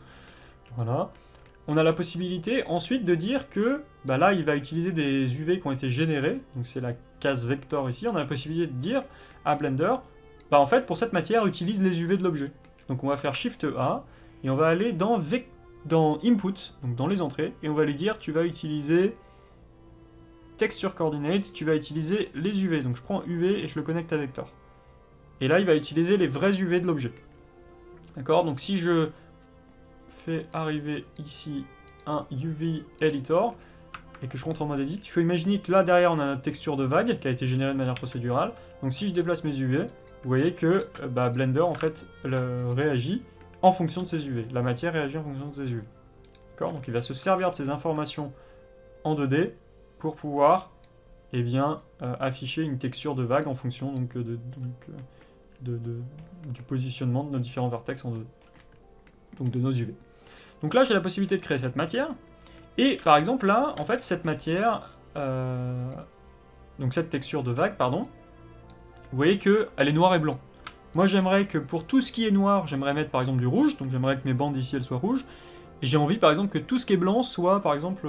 Voilà. On a la possibilité ensuite de dire que bah là, il va utiliser des UV qui ont été générés. Donc c'est la case vector ici. On a la possibilité de dire à Blender, bah en fait, pour cette matière, utilise les UV de l'objet. Donc on va faire Shift A et on va aller dans Input, donc dans les entrées, et on va lui dire, tu vas utiliser Texture Coordinate, tu vas utiliser les UV. Donc je prends UV et je le connecte à Vector. Et là, il va utiliser les vrais UV de l'objet. D'accord? Donc si je fais arriver ici un UV Editor, et que je rentre en mode Edit, il faut imaginer que là, derrière, on a notre texture de vague, qui a été générée de manière procédurale. Donc si je déplace mes UV, vous voyez que Blender, en fait, réagit en fonction de ces UV. La matière réagit en fonction de ces UV. D'accord? Donc il va se servir de ces informations en 2D pour pouvoir eh bien, afficher une texture de vague en fonction donc, du positionnement de nos différents vertex en 2D. Donc de nos UV. Donc là, j'ai la possibilité de créer cette matière. Et par exemple, là, en fait, cette matière, donc cette texture de vague, pardon, vous voyez qu'elle est noire et blanc. Moi, j'aimerais que pour tout ce qui est noir, j'aimerais mettre par exemple du rouge, donc j'aimerais que mes bandes ici, elles soient rouges. Et j'ai envie, par exemple, que tout ce qui est blanc soit, par exemple,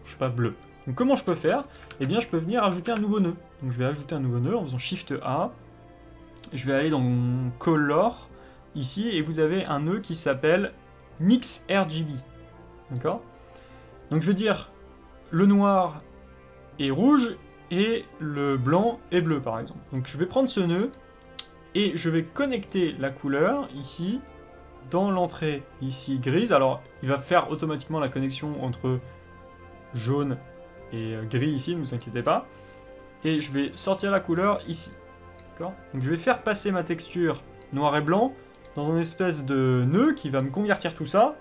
je sais pas, bleu. Donc comment je peux faire? Eh bien, je peux venir ajouter un nouveau nœud. Donc je vais ajouter un nouveau nœud en faisant Shift A. Je vais aller dans Color, ici, et vous avez un nœud qui s'appelle Mix RGB. D'accord? Donc je veux dire, le noir est rouge et le blanc est bleu, par exemple. Donc je vais prendre ce nœud et je vais connecter la couleur, ici, dans l'entrée, ici, grise. Alors, il va faire automatiquement la connexion entre jaune et gris, ici, ne vous inquiétez pas. Et je vais sortir la couleur, ici. D'accord? Donc je vais faire passer ma texture noir et blanc dans une espèce de nœud qui va me convertir tout ça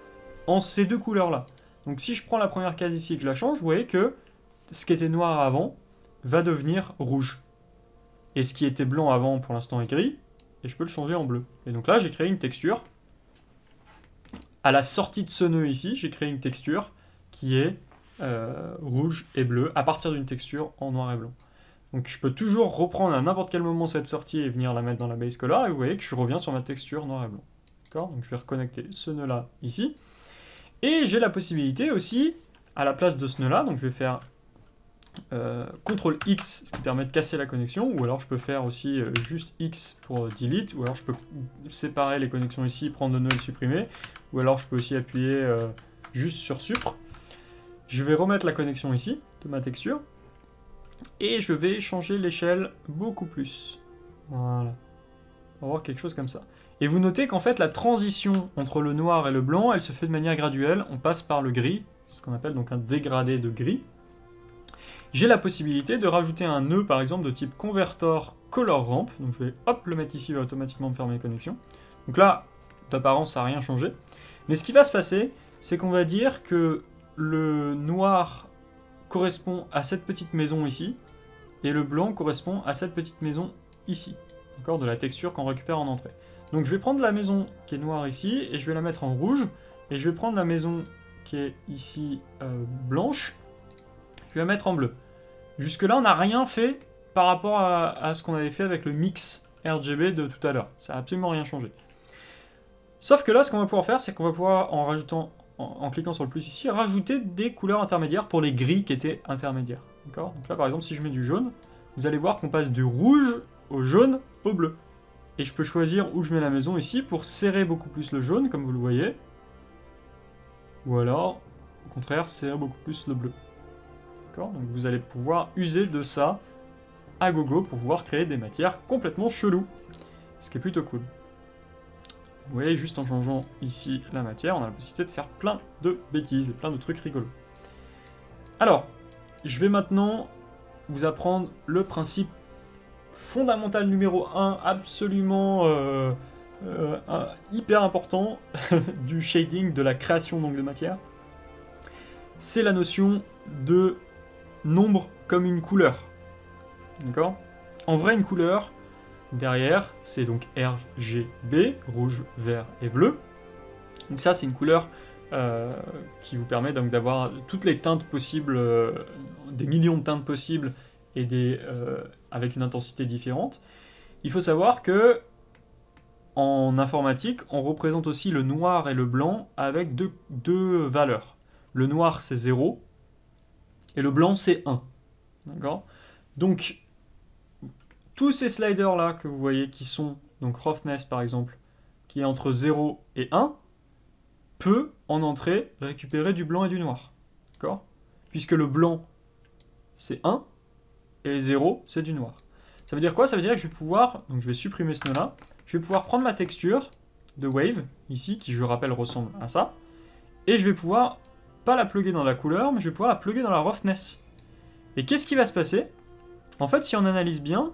en ces deux couleurs-là. Donc si je prends la première case ici et que je la change, vous voyez que ce qui était noir avant va devenir rouge. Et ce qui était blanc avant, pour l'instant, est gris. Et je peux le changer en bleu. Et donc là, j'ai créé une texture. À la sortie de ce nœud ici, j'ai créé une texture qui est rouge et bleu à partir d'une texture en noir et blanc. Donc je peux toujours reprendre à n'importe quel moment cette sortie et venir la mettre dans la base color. Et vous voyez que je reviens sur ma texture noir et blanc. D'accord? Donc je vais reconnecter ce nœud-là ici. Et j'ai la possibilité aussi, à la place de ce nœud-là, donc je vais faire CTRL X, ce qui permet de casser la connexion, ou alors je peux faire aussi juste X pour delete, ou alors je peux séparer les connexions ici, prendre le nœud et le supprimer, ou alors je peux aussi appuyer juste sur Supr. Je vais remettre la connexion ici, de ma texture, et je vais changer l'échelle beaucoup plus. Voilà. On va voir quelque chose comme ça. Et vous notez qu'en fait, la transition entre le noir et le blanc, elle se fait de manière graduelle. On passe par le gris, ce qu'on appelle donc un dégradé de gris. J'ai la possibilité de rajouter un nœud, par exemple, de type convertor color ramp. Donc je vais, hop, le mettre ici, il va automatiquement me faire mes connexions. Donc là, d'apparence, ça n'a rien changé. Mais ce qui va se passer, c'est qu'on va dire que le noir correspond à cette petite maison ici, et le blanc correspond à cette petite maison ici. D'accord, de la texture qu'on récupère en entrée. Donc je vais prendre la maison qui est noire ici, et je vais la mettre en rouge, et je vais prendre la maison qui est ici blanche, tu vas mettre en bleu. Jusque là, on n'a rien fait par rapport à ce qu'on avait fait avec le mix RGB de tout à l'heure. Ça n'a absolument rien changé. Sauf que là, ce qu'on va pouvoir faire, c'est qu'on va pouvoir, en cliquant sur le plus ici, rajouter des couleurs intermédiaires pour les gris qui étaient intermédiaires. D'accord ? Donc là, par exemple, si je mets du jaune, vous allez voir qu'on passe du rouge au jaune au bleu. Et je peux choisir où je mets la maison ici pour serrer beaucoup plus le jaune, comme vous le voyez. Ou alors, au contraire, serrer beaucoup plus le bleu. D'accord ? Donc vous allez pouvoir user de ça à gogo pour pouvoir créer des matières complètement cheloues. Ce qui est plutôt cool. Vous voyez, juste en changeant ici la matière, on a la possibilité de faire plein de bêtises et plein de trucs rigolos. Alors, je vais maintenant vous apprendre le principe fondamental numéro 1, absolument hyper important du shading, de la création donc de matière. C'est la notion de nombre comme une couleur. D'accord ? En vrai, une couleur, derrière, c'est donc RGB, rouge, vert et bleu. Donc ça, c'est une couleur qui vous permet donc d'avoir toutes les teintes possibles, des millions de teintes possibles, et avec une intensité différente. Il faut savoir que en informatique, on représente aussi le noir et le blanc avec deux valeurs. Le noir, c'est 0, et le blanc, c'est 1. D'accord ? Donc, tous ces sliders-là que vous voyez qui sont, donc roughness par exemple, qui est entre 0 et 1, peut en entrée récupérer du blanc et du noir. D'accord ? Puisque le blanc, c'est 1, et 0, c'est du noir. Ça veut dire quoi ? Ça veut dire que je vais pouvoir, donc je vais supprimer ce nœud-là, je vais pouvoir prendre ma texture de wave, ici, qui je rappelle ressemble à ça, et je vais pouvoir, pas la plugger dans la couleur, mais je vais pouvoir la plugger dans la roughness. Et qu'est-ce qui va se passer ? En fait, si on analyse bien,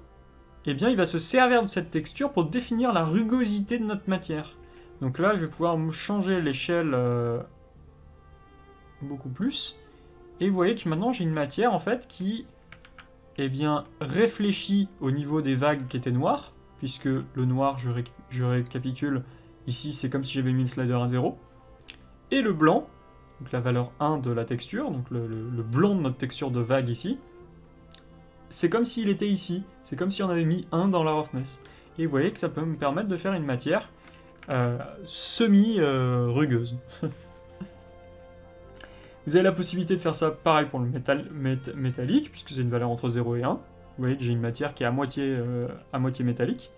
eh bien, il va se servir de cette texture pour définir la rugosité de notre matière. Donc là, je vais pouvoir changer l'échelle beaucoup plus, et vous voyez que maintenant, j'ai une matière, en fait, qui réfléchit au niveau des vagues qui étaient noires, puisque le noir, je récapitule, ici c'est comme si j'avais mis le slider à 0, et le blanc, donc la valeur 1 de la texture, donc le blanc de notre texture de vague ici, c'est comme s'il était ici, c'est comme si on avait mis 1 dans la roughness. Et vous voyez que ça peut me permettre de faire une matière semi-rugueuse. Vous avez la possibilité de faire ça pareil pour le métallique, puisque c'est une valeur entre 0 et 1. Vous voyez que j'ai une matière qui est à moitié métallique.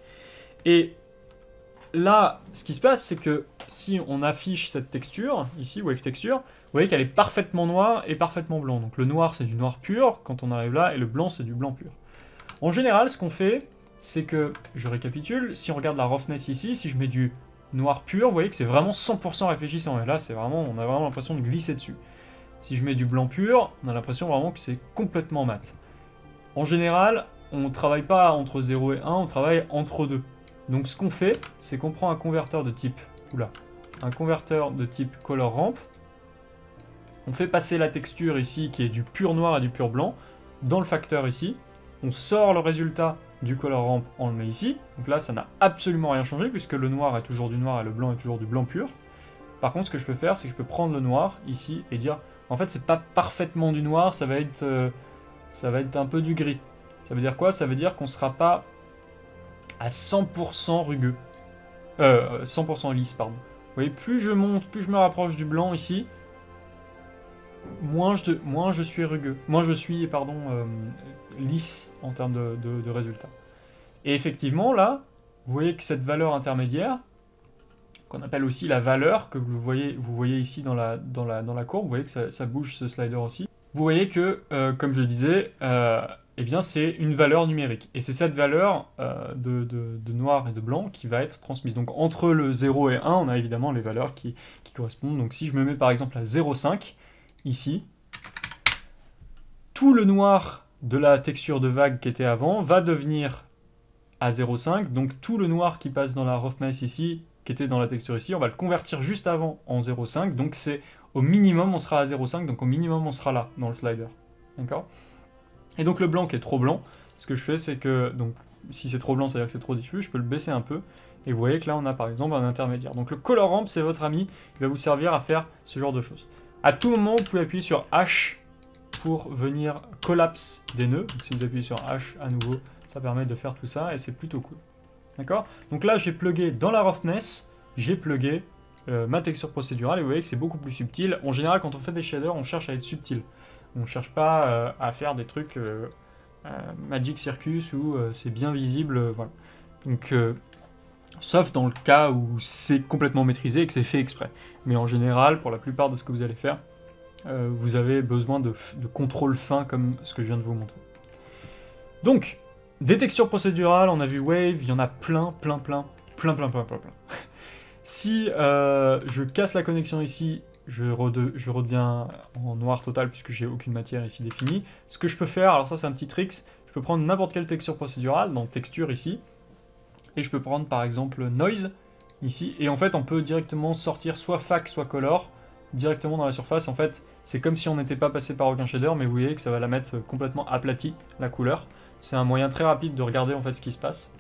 Et là, ce qui se passe, c'est que si on affiche cette texture, ici, Wave Texture, vous voyez qu'elle est parfaitement noire et parfaitement blanc. Donc le noir, c'est du noir pur quand on arrive là, et le blanc, c'est du blanc pur. En général, ce qu'on fait, c'est que, je récapitule, si on regarde la roughness ici, si je mets du noir pur, vous voyez que c'est vraiment 100% réfléchissant. Et là, on a vraiment l'impression de glisser dessus. Si je mets du blanc pur, on a l'impression vraiment que c'est complètement mat. En général, on ne travaille pas entre 0 et 1, on travaille entre 2. Donc ce qu'on fait, c'est qu'on prend un converteur de type color ramp, on fait passer la texture ici, qui est du pur noir à du pur blanc, dans le facteur ici, on sort le résultat du color ramp, on le met ici, donc là ça n'a absolument rien changé, puisque le noir est toujours du noir et le blanc est toujours du blanc pur. Par contre, ce que je peux faire, c'est que je peux prendre le noir ici et dire, en fait, c'est pas parfaitement du noir, ça va être un peu du gris. Ça veut dire quoi ? Ça veut dire qu'on sera pas à 100% rugueux. 100% lisse, pardon. Vous voyez, plus je monte, plus je me rapproche du blanc ici, moins je suis rugueux. Moins je suis, lisse en termes de résultats. Et effectivement, là, vous voyez que cette valeur intermédiaire, qu'on appelle aussi la valeur, que vous voyez ici dans la courbe, vous voyez que ça bouge ce slider aussi. Vous voyez que, comme je le disais, eh bien c'est une valeur numérique. Et c'est cette valeur de noir et de blanc qui va être transmise. Donc entre le 0 et 1, on a évidemment les valeurs qui correspondent. Donc si je me mets par exemple à 0,5, ici, tout le noir de la texture de vague qui était avant va devenir à 0,5. Donc tout le noir qui passe dans la roughness ici, qui était dans la texture ici, on va le convertir juste avant en 0,5, donc c'est au minimum on sera à 0,5, donc au minimum on sera là, dans le slider. D'accord ? Et donc le blanc qui est trop blanc, ce que je fais c'est que, donc si c'est trop blanc, ça veut dire que c'est trop diffus, je peux le baisser un peu, et vous voyez que là on a par exemple un intermédiaire. Donc le color ramp c'est votre ami, il va vous servir à faire ce genre de choses. À tout moment vous pouvez appuyer sur H pour venir collapse des nœuds. Donc si vous appuyez sur H à nouveau, ça permet de faire tout ça et c'est plutôt cool. D'accord? Donc là, j'ai plugué dans la roughness, j'ai plugué ma texture procédurale et vous voyez que c'est beaucoup plus subtil. En général, quand on fait des shaders, on cherche à être subtil. On ne cherche pas à faire des trucs Magic Circus où c'est bien visible. Voilà. Donc, sauf dans le cas où c'est complètement maîtrisé et que c'est fait exprès. Mais en général, pour la plupart de ce que vous allez faire, vous avez besoin de contrôle fin comme ce que je viens de vous montrer. Donc, des textures procédurales, on a vu Wave, il y en a plein. Si je casse la connexion ici, je redeviens en noir total puisque j'ai aucune matière ici définie. Ce que je peux faire, alors ça c'est un petit trick, je peux prendre n'importe quelle texture procédurale, dans texture ici, et je peux prendre par exemple noise ici, et en fait on peut directement sortir soit FAC soit color directement dans la surface. En fait c'est comme si on n'était pas passé par aucun shader, mais vous voyez que ça va la mettre complètement aplatie, la couleur. C'est un moyen très rapide de regarder en fait ce qui se passe.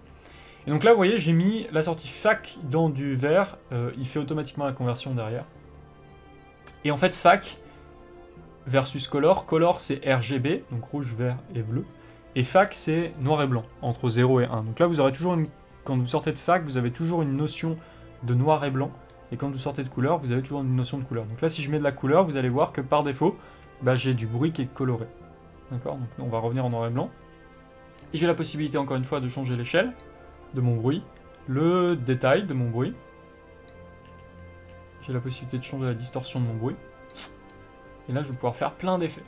Et donc là, vous voyez, j'ai mis la sortie FAC dans du vert, il fait automatiquement la conversion derrière. Et en fait, FAC versus Color, Color c'est RGB, donc rouge, vert et bleu, et FAC c'est noir et blanc, entre 0 et 1. Donc là, vous aurez toujours quand vous sortez de FAC, vous avez toujours une notion de noir et blanc, et quand vous sortez de couleur, vous avez toujours une notion de couleur. Donc là, si je mets de la couleur, vous allez voir que par défaut, bah, j'ai du bruit qui est coloré. D'accord? Donc on va revenir en noir et blanc. Et j'ai la possibilité, encore une fois, de changer l'échelle de mon bruit, le détail de mon bruit. J'ai la possibilité de changer la distorsion de mon bruit. Et là, je vais pouvoir faire plein d'effets.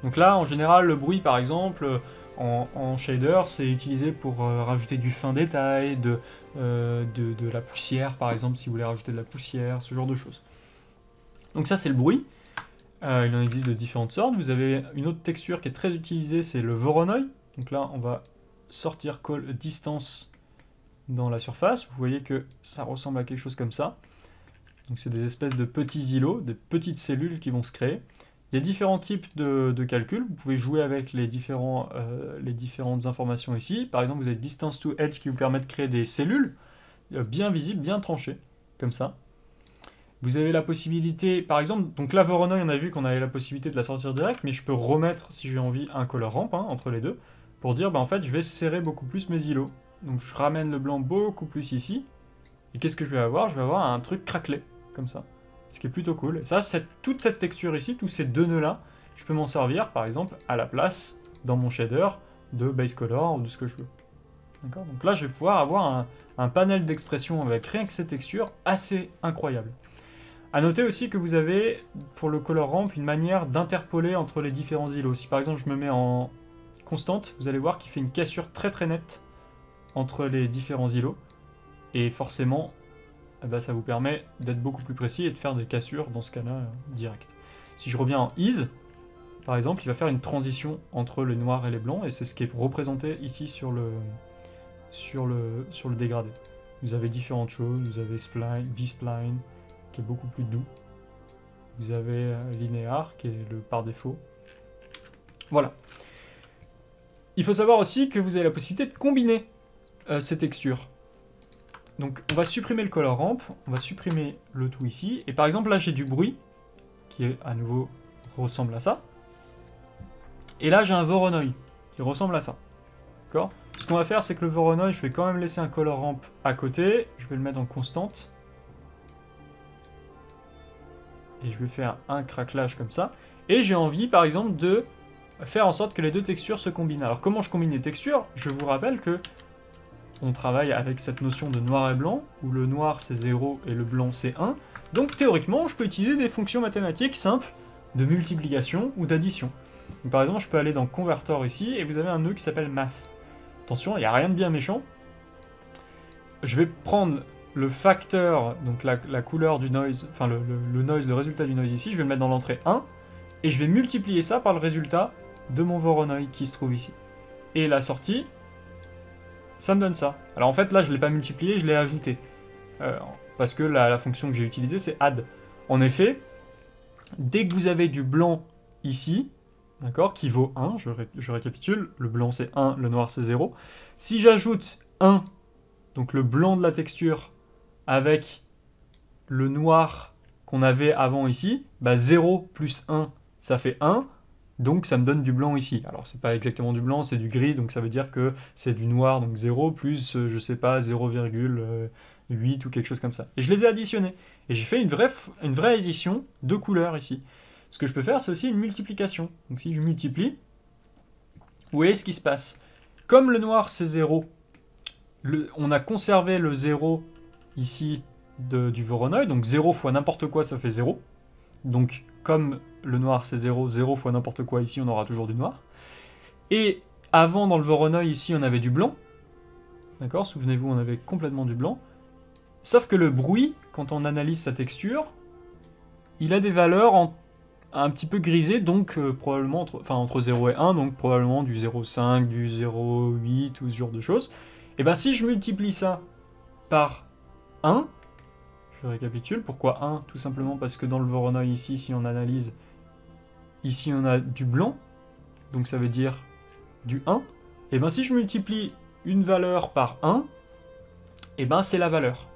Donc là, en général, le bruit, par exemple, en shader, c'est utilisé pour rajouter du fin détail, de la poussière, par exemple, si vous voulez rajouter de la poussière, ce genre de choses. Donc ça, c'est le bruit. Il en existe de différentes sortes. Vous avez une autre texture qui est très utilisée, c'est le Voronoi. Donc là, on va sortir call distance dans la surface. Vous voyez que ça ressemble à quelque chose comme ça. Donc c'est des espèces de petits îlots, des petites cellules qui vont se créer. Il y a différents types de calculs. Vous pouvez jouer avec les différentes informations ici. Par exemple, vous avez distance to edge qui vous permet de créer des cellules bien visibles, bien tranchées, comme ça. Vous avez la possibilité, par exemple, donc la Voronoi, on a vu qu'on avait la possibilité de la sortir direct, mais je peux remettre, si j'ai envie, un color ramp entre les deux, pour dire, bah, en fait, je vais serrer beaucoup plus mes îlots. Donc je ramène le blanc beaucoup plus ici, et qu'est-ce que je vais avoir? Je vais avoir un truc craquelé, comme ça. Ce qui est plutôt cool. Et ça, toute cette texture ici, tous ces deux nœuds-là, je peux m'en servir, par exemple, à la place, dans mon shader, de base color ou de ce que je veux. D'accord? Donc là, je vais pouvoir avoir un panel d'expression avec rien que ces textures assez incroyable. A noter aussi que vous avez, pour le color ramp, une manière d'interpoler entre les différents îlots. Si par exemple je me mets en constante, vous allez voir qu'il fait une cassure très très nette entre les différents îlots. Et forcément, eh ben, ça vous permet d'être beaucoup plus précis et de faire des cassures dans ce cas-là direct. Si je reviens en ease, par exemple, il va faire une transition entre le noir et les blancs, et c'est ce qui est représenté ici sur le dégradé. Vous avez différentes choses, vous avez spline, B-spline, qui est beaucoup plus doux. Vous avez linéaire, qui est le par défaut. Voilà. Il faut savoir aussi que vous avez la possibilité de combiner ces textures. Donc on va supprimer le color ramp, on va supprimer le tout ici, et par exemple là j'ai du bruit, qui est à nouveau ressemble à ça. Et là j'ai un Voronoi, qui ressemble à ça. D'accord? Ce qu'on va faire, c'est que le Voronoi, je vais quand même laisser un color ramp à côté, je vais le mettre en constante. Et je vais faire un craquelage comme ça. Et j'ai envie, par exemple, de faire en sorte que les deux textures se combinent. Alors comment je combine les textures? Je vous rappelle que on travaille avec cette notion de noir et blanc, où le noir c'est 0 et le blanc c'est 1. Donc théoriquement, je peux utiliser des fonctions mathématiques simples de multiplication ou d'addition. Par exemple, je peux aller dans Convertor ici, et vous avez un nœud qui s'appelle Math. Attention, il n'y a rien de bien méchant. Je vais prendre le facteur, donc la couleur du noise, enfin le noise, le résultat du noise ici, je vais le mettre dans l'entrée 1, et je vais multiplier ça par le résultat de mon Voronoi qui se trouve ici. Et la sortie, ça me donne ça. Alors en fait là je ne l'ai pas multiplié, je l'ai ajouté. Parce que la fonction que j'ai utilisée c'est add. En effet, dès que vous avez du blanc ici, d'accord, qui vaut 1, je récapitule, le blanc c'est 1, le noir c'est 0. Si j'ajoute 1, donc le blanc de la texture, avec le noir qu'on avait avant ici, bah 0 plus 1, ça fait 1. donc ça me donne du blanc ici. Alors c'est pas exactement du blanc, c'est du gris, donc ça veut dire que c'est du noir, donc 0 plus, je sais pas, 0,8 ou quelque chose comme ça. Et je les ai additionnés. Et j'ai fait une vraie addition de couleurs ici. Ce que je peux faire, c'est aussi une multiplication. Donc si je multiplie, vous voyez ce qui se passe. Comme le noir c'est 0, on a conservé le 0 ici du Voronoi, donc 0 fois n'importe quoi ça fait 0. Donc comme le noir c'est 0, 0 fois n'importe quoi ici on aura toujours du noir. Et avant dans le Voronoi ici on avait du blanc. D'accord, souvenez-vous on avait complètement du blanc. Sauf que le bruit, quand on analyse sa texture, il a des valeurs un petit peu grisées, donc probablement entre 0 et 1, donc probablement du 0,5, du 0,8 ou ce genre de choses. Et bien si je multiplie ça par 1, je récapitule, pourquoi 1? Tout simplement parce que dans le Voronoi ici, si on analyse, ici on a du blanc, donc ça veut dire du 1. Et bien si je multiplie une valeur par 1, et ben c'est la valeur.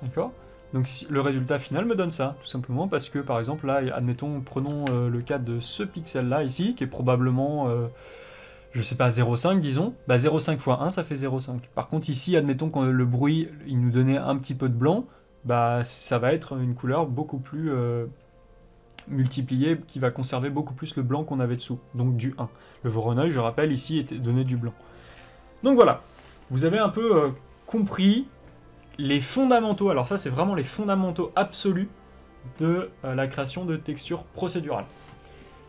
D'accord? Donc le résultat final me donne ça, tout simplement parce que par exemple là, admettons, prenons le cas de ce pixel là ici, qui est probablement, je sais pas, 0,5 disons, bah 0,5 fois 1 ça fait 0,5. Par contre ici, admettons que le bruit, il nous donnait un petit peu de blanc, bah ça va être une couleur beaucoup plus multipliée, qui va conserver beaucoup plus le blanc qu'on avait dessous, donc du 1. Le Voronoi, je rappelle, ici était donné du blanc. Donc voilà, vous avez un peu compris les fondamentaux, alors ça c'est vraiment les fondamentaux absolus de la création de textures procédurales.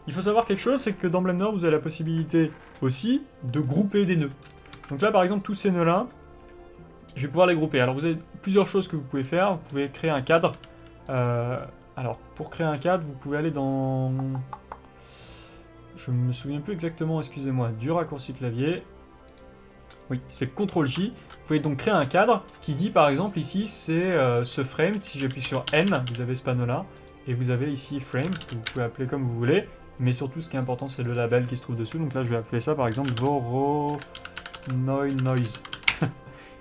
Il faut savoir quelque chose, c'est que dans Blender, vous avez la possibilité aussi de grouper des nœuds. Donc là par exemple, tous ces nœuds-là, je vais pouvoir les grouper. Alors vous avez plusieurs choses que vous pouvez faire. Vous pouvez créer un cadre. Alors pour créer un cadre, vous pouvez aller dans... Je me souviens plus exactement, excusez-moi, du raccourci clavier. Oui, c'est CTRL-J. Vous pouvez donc créer un cadre qui dit par exemple ici, c'est ce frame. Si j'appuie sur N, vous avez ce panneau-là. Et vous avez ici frame, que vous pouvez appeler comme vous voulez. Mais surtout, ce qui est important, c'est le label qui se trouve dessus. Donc là, je vais appeler ça par exemple Voronoi Noise.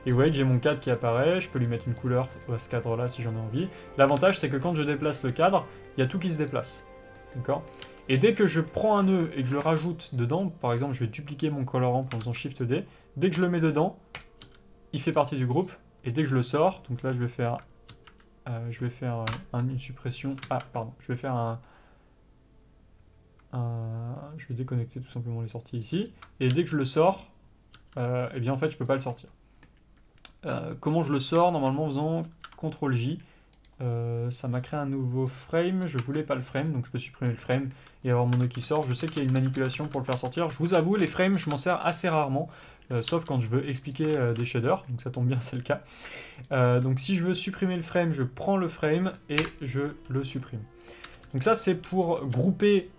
Et vous voyez que j'ai mon cadre qui apparaît. Je peux lui mettre une couleur à ce cadre-là si j'en ai envie. L'avantage, c'est que quand je déplace le cadre, il y a tout qui se déplace. D'accord ? Et dès que je prends un nœud et que je le rajoute dedans, par exemple, je vais dupliquer mon colorant en faisant Shift D. Dès que je le mets dedans, il fait partie du groupe. Et dès que je le sors, donc là, je vais faire une suppression. Ah, pardon. Je vais faire je vais déconnecter tout simplement les sorties ici. Et dès que je le sors, eh bien en fait, je peux pas le sortir. Comment je le sors? Normalement en faisant CTRL-J. Ça m'a créé un nouveau frame, je voulais pas le frame, donc je peux supprimer le frame et avoir mon nœud qui sort. Je sais qu'il y a une manipulation pour le faire sortir. Je vous avoue, les frames, je m'en sers assez rarement, sauf quand je veux expliquer des shaders, donc ça tombe bien, c'est le cas. Donc si je veux supprimer le frame, je prends le frame et je le supprime. Donc ça, c'est pour grouper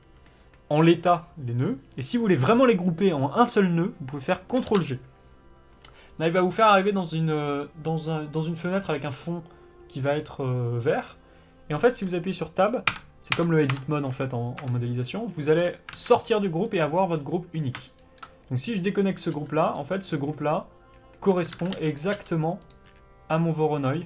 en l'état les nœuds. Et si vous voulez vraiment les grouper en un seul nœud, vous pouvez faire CTRL-G. Là, il va vous faire arriver dans une fenêtre avec un fond qui va être vert. Et en fait, si vous appuyez sur Tab, c'est comme le Edit Mode en fait en modélisation, vous allez sortir du groupe et avoir votre groupe unique. Donc si je déconnecte ce groupe-là, en fait, ce groupe-là correspond exactement à mon Voronoi.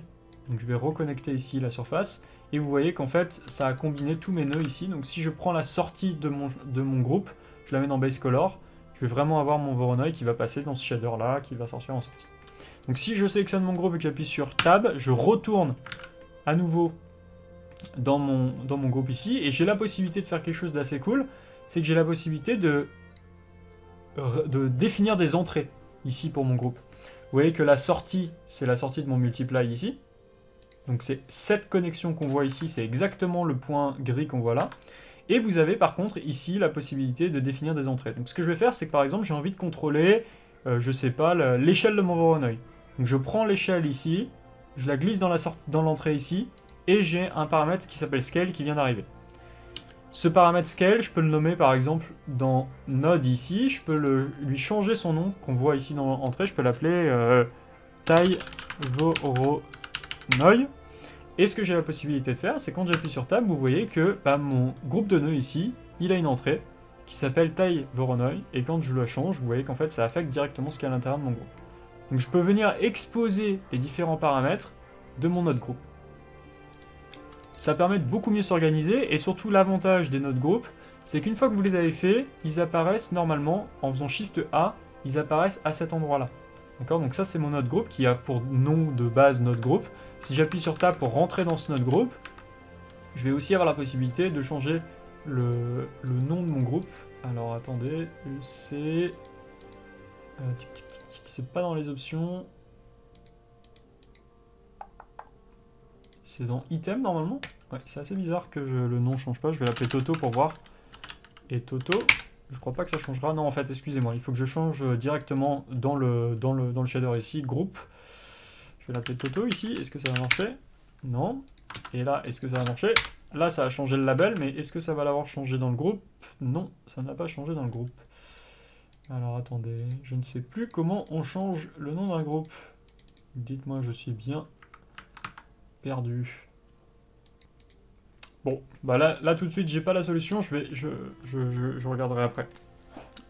Donc je vais reconnecter ici la surface. Et vous voyez qu'en fait, ça a combiné tous mes nœuds ici. Donc si je prends la sortie de mon groupe, je la mets dans Base Color, je vais vraiment avoir mon Voronoi qui va passer dans ce shader-là, qui va sortir en sortie. Donc si je sélectionne mon groupe et que j'appuie sur Tab, je retourne à nouveau dans mon groupe ici, et j'ai la possibilité de faire quelque chose d'assez cool, c'est que j'ai la possibilité de définir des entrées ici pour mon groupe. Vous voyez que la sortie, c'est la sortie de mon multiply ici. Donc c'est cette connexion qu'on voit ici, c'est exactement le point gris qu'on voit là. Et vous avez par contre ici la possibilité de définir des entrées. Donc ce que je vais faire, c'est que par exemple j'ai envie de contrôler, je sais pas, l'échelle de mon Voronoi. Donc je prends l'échelle ici, je la glisse dans l'entrée ici, et j'ai un paramètre qui s'appelle Scale qui vient d'arriver. Ce paramètre Scale, je peux le nommer par exemple dans Node ici, je peux lui changer son nom qu'on voit ici dans l'entrée, je peux l'appeler taille Voronoi. Et ce que j'ai la possibilité de faire, c'est quand j'appuie sur Tab, vous voyez que mon groupe de nœuds ici, il a une entrée qui s'appelle taille Voronoi, et quand je la change, vous voyez qu'en fait ça affecte directement ce qu'il y a à l'intérieur de mon groupe. Donc je peux venir exposer les différents paramètres de mon node groupe. Ça permet de beaucoup mieux s'organiser, et surtout l'avantage des nodes groupes, c'est qu'une fois que vous les avez faits, ils apparaissent normalement, en faisant Shift A, ils apparaissent à cet endroit-là. D'accord? Donc ça, c'est mon node group qui a pour nom de base node group. Si j'appuie sur Tab pour rentrer dans ce node group, je vais aussi avoir la possibilité de changer le nom de mon groupe. Alors attendez, c'est... c'est pas dans les options. C'est dans item normalement. Ouais, c'est assez bizarre que le nom change pas. Je vais l'appeler Toto pour voir. Et Toto, je crois pas que ça changera. Non, en fait, excusez-moi, il faut que je change directement dans le shader ici, groupe. Je vais l'appeler Toto ici. Est-ce que ça va marcher? Non. Et là, est-ce que ça va marcher? Là, ça a changé le label, mais est-ce que ça va l'avoir changé dans le groupe? Non, ça n'a pas changé dans le groupe. Alors attendez, je ne sais plus comment on change le nom d'un groupe. Dites-moi, je suis bien perdu. Bon, bah là tout de suite, j'ai pas la solution, je regarderai après.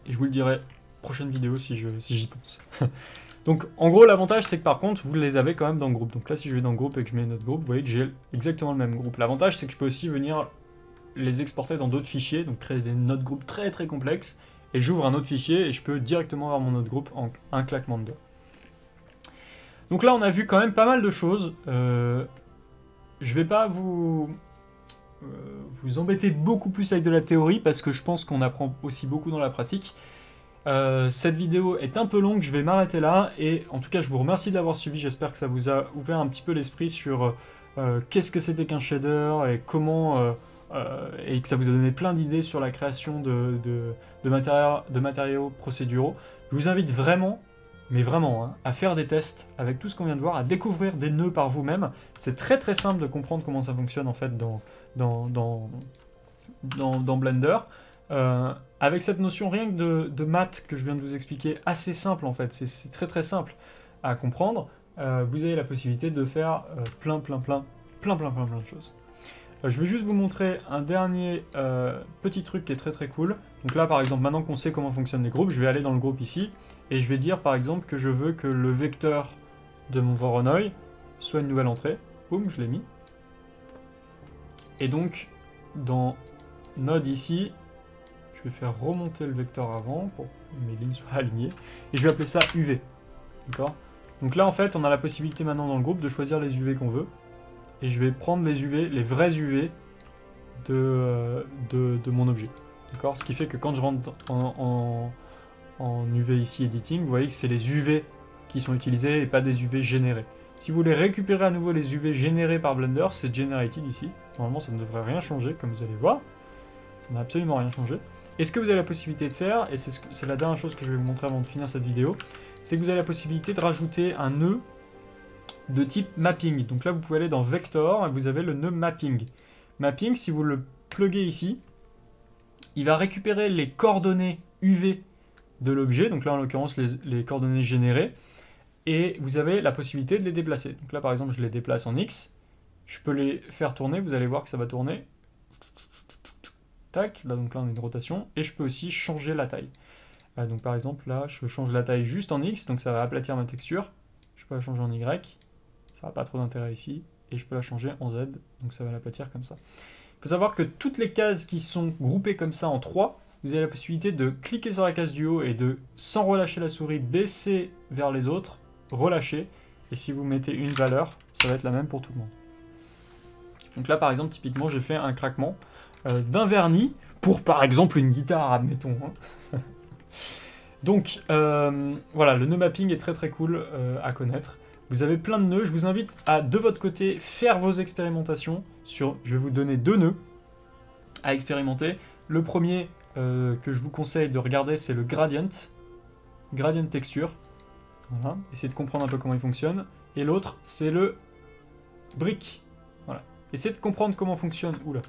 Et je vous le dirai prochaine vidéo si j'y pense. Donc en gros, l'avantage c'est que par contre, vous les avez quand même dans le groupe. Donc là, si je vais dans le groupe et que je mets notre groupe, vous voyez que j'ai exactement le même groupe. L'avantage c'est que je peux aussi venir les exporter dans d'autres fichiers, donc créer des notes groupes très très complexes. Et j'ouvre un autre fichier et je peux directement avoir mon autre groupe en un claquement de doigts. Donc là, on a vu quand même pas mal de choses. Je vais pas vous embêter beaucoup plus avec de la théorie parce que je pense qu'on apprend aussi beaucoup dans la pratique. Cette vidéo est un peu longue, je vais m'arrêter là. Et en tout cas, je vous remercie d'avoir suivi. J'espère que ça vous a ouvert un petit peu l'esprit sur qu'est-ce que c'était qu'un shader et comment... et que ça vous a donné plein d'idées sur la création de matériaux procéduraux. Je vous invite vraiment, mais vraiment, hein, à faire des tests avec tout ce qu'on vient de voir, à découvrir des nœuds par vous-même. C'est très très simple de comprendre comment ça fonctionne en fait dans Blender. Avec cette notion rien que de maths que je viens de vous expliquer, assez simple en fait, c'est très très simple à comprendre, vous avez la possibilité de faire plein de choses. Je vais juste vous montrer un dernier petit truc qui est très très cool. Donc là par exemple, maintenant qu'on sait comment fonctionnent les groupes, je vais aller dans le groupe ici, et je vais dire par exemple que je veux que le vecteur de mon Voronoi soit une nouvelle entrée. Boum, je l'ai mis. Et donc, dans Node ici, je vais faire remonter le vecteur avant pour que mes lignes soient alignées, et je vais appeler ça UV. D'accord? Donc là en fait, on a la possibilité maintenant dans le groupe de choisir les UV qu'on veut. Et je vais prendre les UV, les vrais UV de mon objet. D'accord? Ce qui fait que quand je rentre en UV ici, Editing, vous voyez que c'est les UV qui sont utilisés et pas des UV générés. Si vous voulez récupérer à nouveau les UV générés par Blender, c'est Generated ici. Normalement, ça ne devrait rien changer, comme vous allez voir. Ça n'a absolument rien changé. Et ce que vous avez la possibilité de faire, et c'est la dernière chose que je vais vous montrer avant de finir cette vidéo, c'est que vous avez la possibilité de rajouter un nœud de type mapping. Donc là, vous pouvez aller dans Vector et vous avez le nœud mapping. Mapping, si vous le pluguez ici, il va récupérer les coordonnées UV de l'objet, donc là en l'occurrence les coordonnées générées, et vous avez la possibilité de les déplacer. Donc là par exemple, je les déplace en X, je peux les faire tourner, vous allez voir que ça va tourner. Tac, là donc là on a une rotation, et je peux aussi changer la taille. Donc par exemple là, je change la taille juste en X, donc ça va aplatir ma texture. Je peux la changer en Y. Ça n'a pas trop d'intérêt ici, et je peux la changer en Z, donc ça va l'aplatir comme ça. Il faut savoir que toutes les cases qui sont groupées comme ça en 3, vous avez la possibilité de cliquer sur la case du haut et de, sans relâcher la souris, baisser vers les autres, relâcher, et si vous mettez une valeur, ça va être la même pour tout le monde. Donc là par exemple, typiquement, j'ai fait un craquement d'un vernis pour par exemple une guitare, admettons. Hein. Donc voilà, le nœud mapping est très très cool à connaître. Vous avez plein de nœuds, je vous invite à, de votre côté, faire vos expérimentations sur... Je vais vous donner 2 nœuds à expérimenter. Le premier que je vous conseille de regarder, c'est le gradient texture. Voilà, essayez de comprendre un peu comment il fonctionne. Et l'autre, c'est le brick. Voilà. Essayez de comprendre comment fonctionne... Oula.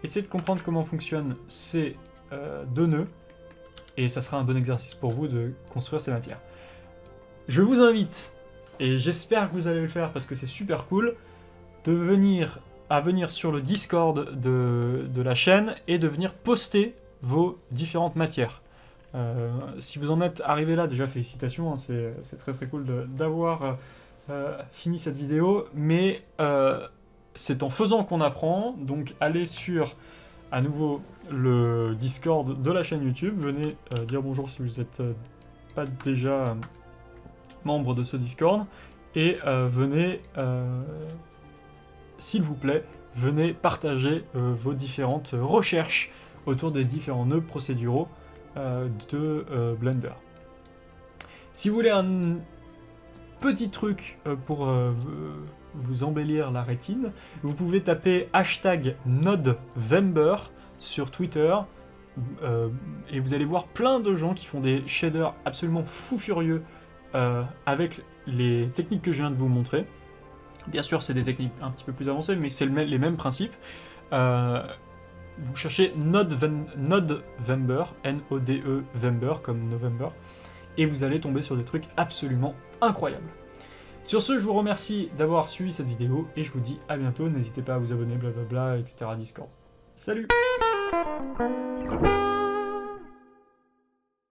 Essayez de comprendre comment fonctionnent ces 2 nœuds. Et ça sera un bon exercice pour vous de construire ces matières. Je vous invite, et j'espère que vous allez le faire parce que c'est super cool, à venir sur le Discord de la chaîne et de venir poster vos différentes matières. Si vous en êtes arrivé là, déjà félicitations, hein, c'est très très cool d'avoir fini cette vidéo, mais c'est en faisant qu'on apprend, donc allez sur à nouveau le Discord de la chaîne YouTube. Venez dire bonjour si vous n'êtes pas déjà membre de ce Discord. Et venez, s'il vous plaît, venez partager vos différentes recherches autour des différents nœuds procéduraux de Blender. Si vous voulez un petit truc pour vous embellir la rétine, vous pouvez taper #NodeVember sur Twitter et vous allez voir plein de gens qui font des shaders absolument fous furieux avec les techniques que je viens de vous montrer. Bien sûr, c'est des techniques un petit peu plus avancées, mais c'est les mêmes principes. Vous cherchez NodeVember, N-O-D-E Vember, comme November, et vous allez tomber sur des trucs absolument incroyables. Sur ce, je vous remercie d'avoir suivi cette vidéo, et je vous dis à bientôt. N'hésitez pas à vous abonner, blablabla, etc. Discord. Salut!